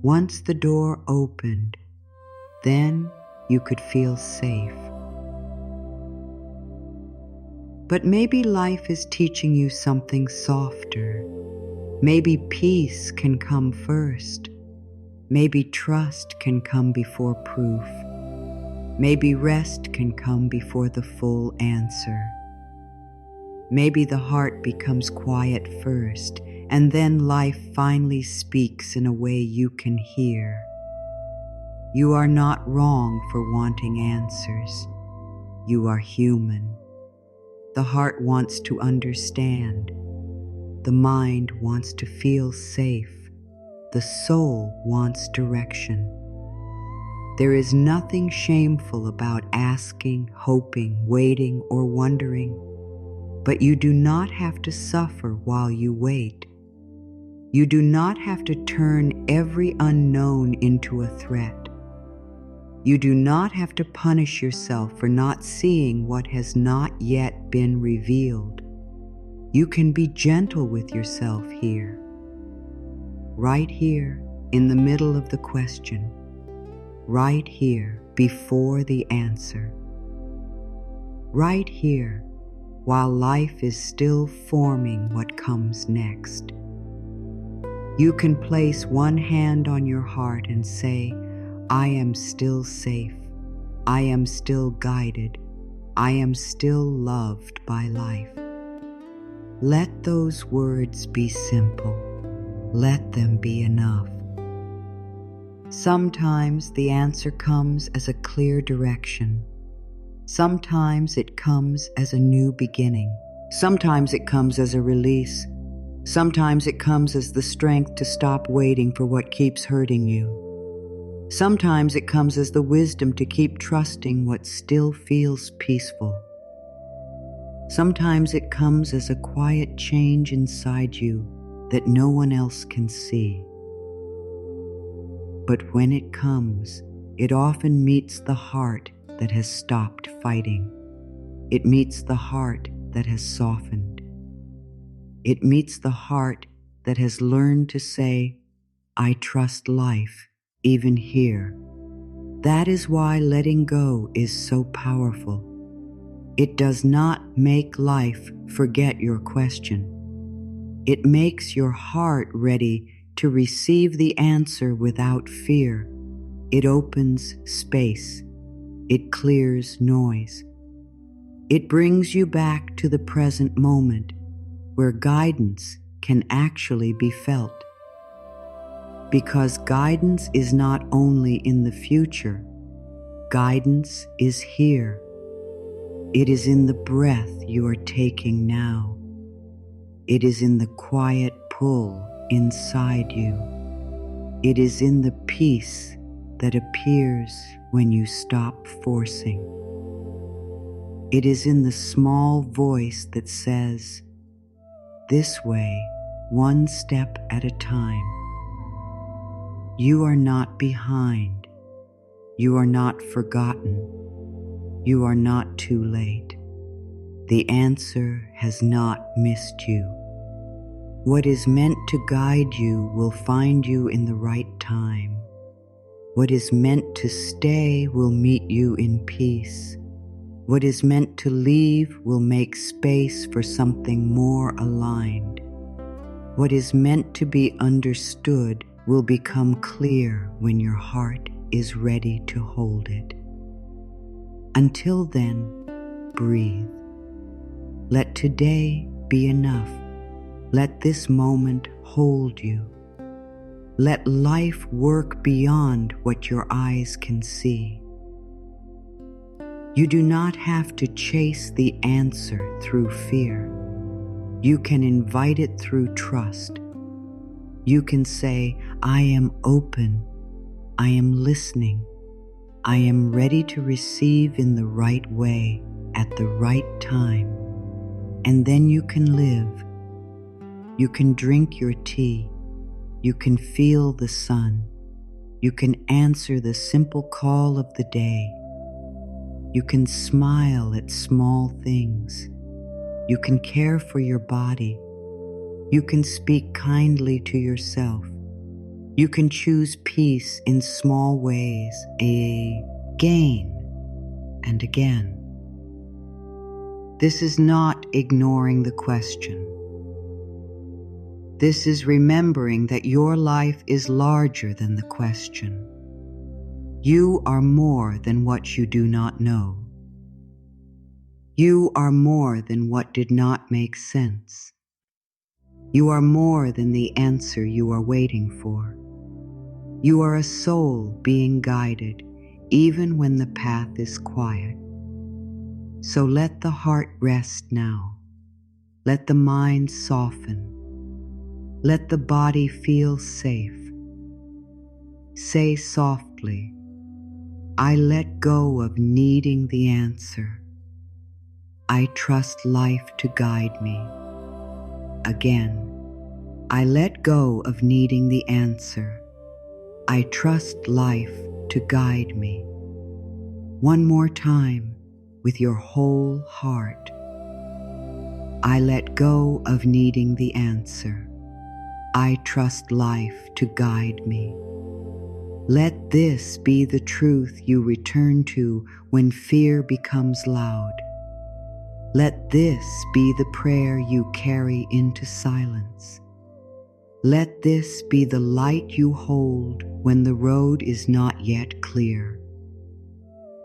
Once the door opened, then you could feel safe. But maybe life is teaching you something softer. Maybe peace can come first. Maybe trust can come before proof. Maybe rest can come before the full answer. Maybe the heart becomes quiet first, and then life finally speaks in a way you can hear. You are not wrong for wanting answers. You are human. The heart wants to understand. The mind wants to feel safe. The soul wants direction. There is nothing shameful about asking, hoping, waiting, or wondering, but you do not have to suffer while you wait. You do not have to turn every unknown into a threat. You do not have to punish yourself for not seeing what has not yet been revealed. You can be gentle with yourself here, right here in the middle of the question, right here before the answer, right here while life is still forming what comes next. You can place one hand on your heart and say, I am still safe. I am still guided. I am still loved by life. Let those words be simple. Let them be enough. Sometimes the answer comes as a clear direction. Sometimes it comes as a new beginning. Sometimes it comes as a release. Sometimes it comes as the strength to stop waiting for what keeps hurting you. Sometimes it comes as the wisdom to keep trusting what still feels peaceful. Sometimes it comes as a quiet change inside you that no one else can see. But when it comes, it often meets the heart that has stopped fighting. It meets the heart that has softened. It meets the heart that has learned to say, I trust life, even here. That is why letting go is so powerful. It does not make life forget your question. It makes your heart ready to receive the answer without fear. It opens space. It clears noise. It brings you back to the present moment where guidance can actually be felt. Because guidance is not only in the future, guidance is here. It is in the breath you are taking now. It is in the quiet pull inside you. It is in the peace that appears when you stop forcing. It is in the small voice that says, this way, one step at a time. You are not behind. You are not forgotten. You are not too late. The answer has not missed you. What is meant to guide you will find you in the right time. What is meant to stay will meet you in peace. What is meant to leave will make space for something more aligned. What is meant to be understood will become clear when your heart is ready to hold it. Until then, breathe. Let today be enough. Let this moment hold you. Let life work beyond what your eyes can see. You do not have to chase the answer through fear. You can invite it through trust. You can say, I am open. I am listening. I am ready to receive in the right way at the right time. And then you can live. You can drink your tea. You can feel the sun. You can answer the simple call of the day. You can smile at small things. You can care for your body. You can speak kindly to yourself. You can choose peace in small ways, again and again. This is not ignoring the question. This is remembering that your life is larger than the question. You are more than what you do not know. You are more than what did not make sense. You are more than the answer you are waiting for. You are a soul being guided, even when the path is quiet. So let the heart rest now. Let the mind soften. Let the body feel safe. Say softly, I let go of needing the answer. I trust life to guide me. Again, I let go of needing the answer. I trust life to guide me. One more time, with your whole heart. I let go of needing the answer. I trust life to guide me. Let this be the truth you return to when fear becomes loud. Let this be the prayer you carry into silence. Let this be the light you hold when the road is not yet clear.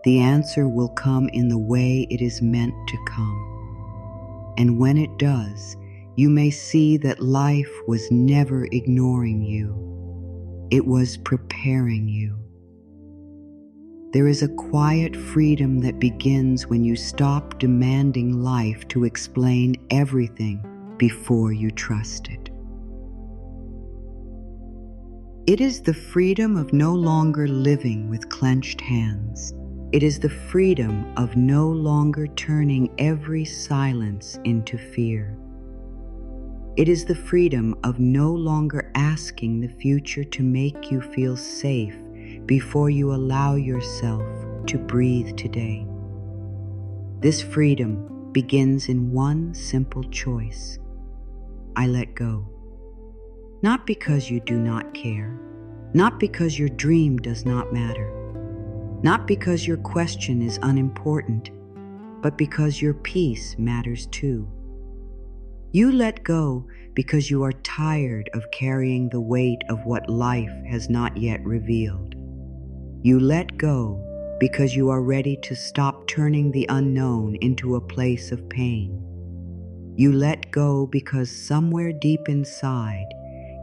The answer will come in the way it is meant to come. And when it does, you may see that life was never ignoring you. It was preparing you. There is a quiet freedom that begins when you stop demanding life to explain everything before you trust it. It is the freedom of no longer living with clenched hands. It is the freedom of no longer turning every silence into fear. It is the freedom of no longer asking the future to make you feel safe before you allow yourself to breathe today. This freedom begins in one simple choice. I let go. Not because you do not care, not because your dream does not matter, not because your question is unimportant, but because your peace matters too. You let go because you are tired of carrying the weight of what life has not yet revealed. You let go because you are ready to stop turning the unknown into a place of pain. You let go because somewhere deep inside,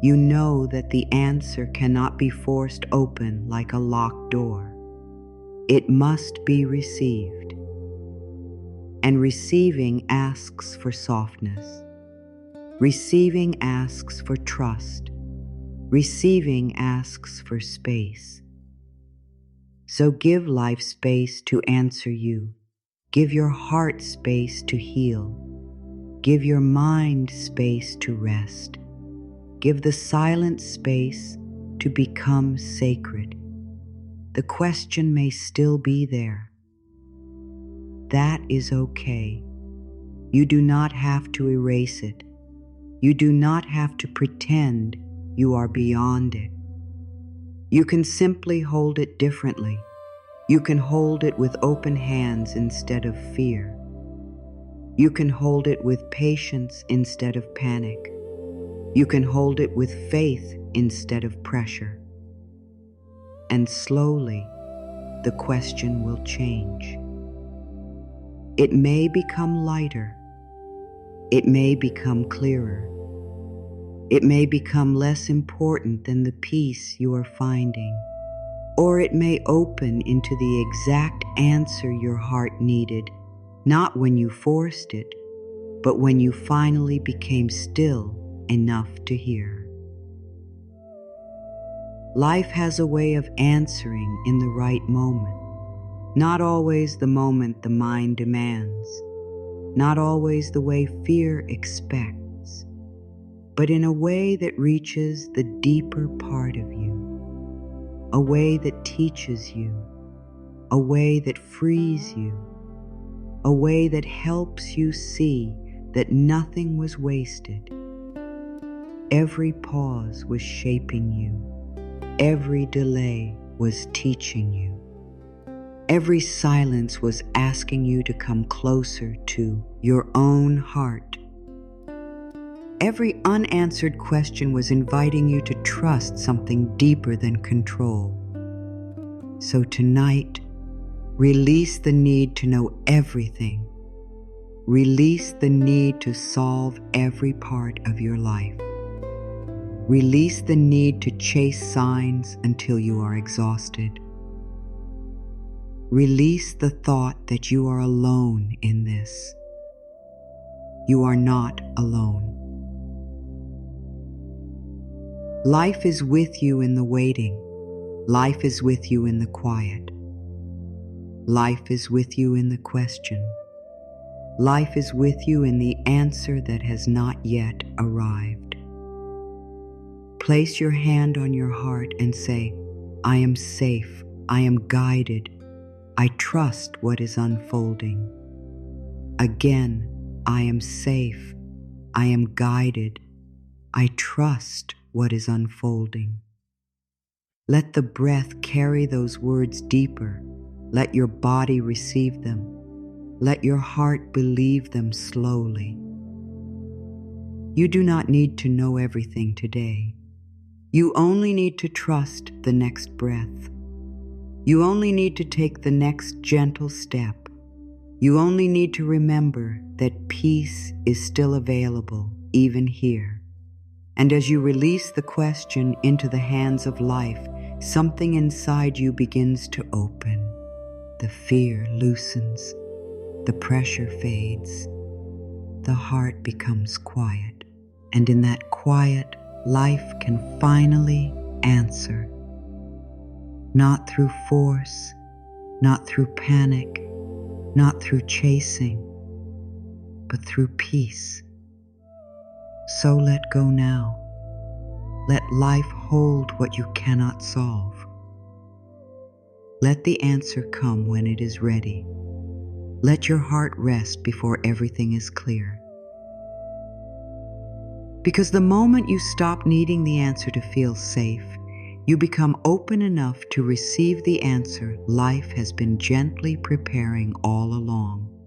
you know that the answer cannot be forced open like a locked door. It must be received. And receiving asks for softness. Receiving asks for trust. Receiving asks for space. So give life space to answer you. Give your heart space to heal. Give your mind space to rest. Give the silent space to become sacred. The question may still be there. That is okay. You do not have to erase it. You do not have to pretend you are beyond it. You can simply hold it differently. You can hold it with open hands instead of fear. You can hold it with patience instead of panic. You can hold it with faith instead of pressure. And slowly, the question will change. It may become lighter. It may become clearer. It may become less important than the peace you are finding. Or it may open into the exact answer your heart needed, not when you forced it, but when you finally became still enough to hear. Life has a way of answering in the right moment, not always the moment the mind demands, not always the way fear expects, but in a way that reaches the deeper part of you, a way that teaches you, a way that frees you, a way that helps you see that nothing was wasted. Every pause was shaping you. Every delay was teaching you. Every silence was asking you to come closer to your own heart. Every unanswered question was inviting you to trust something deeper than control. So tonight, release the need to know everything. Release the need to solve every part of your life. Release the need to chase signs until you are exhausted. Release the thought that you are alone in this. You are not alone. Life is with you in the waiting. Life is with you in the quiet. Life is with you in the question. Life is with you in the answer that has not yet arrived. Place your hand on your heart and say, I am safe. I am guided. I trust what is unfolding. Again, I am safe. I am guided. I trust what is unfolding. Let the breath carry those words deeper. Let your body receive them. Let your heart believe them slowly. You do not need to know everything today. You only need to trust the next breath. You only need to take the next gentle step. You only need to remember that peace is still available, even here. And as you release the question into the hands of life, something inside you begins to open. The fear loosens, the pressure fades, the heart becomes quiet. And in that quiet, life can finally answer. Not through force, not through panic, not through chasing, but through peace. So let go now. Let life hold what you cannot solve. Let the answer come when it is ready. Let your heart rest before everything is clear. Because the moment you stop needing the answer to feel safe, you become open enough to receive the answer life has been gently preparing all along.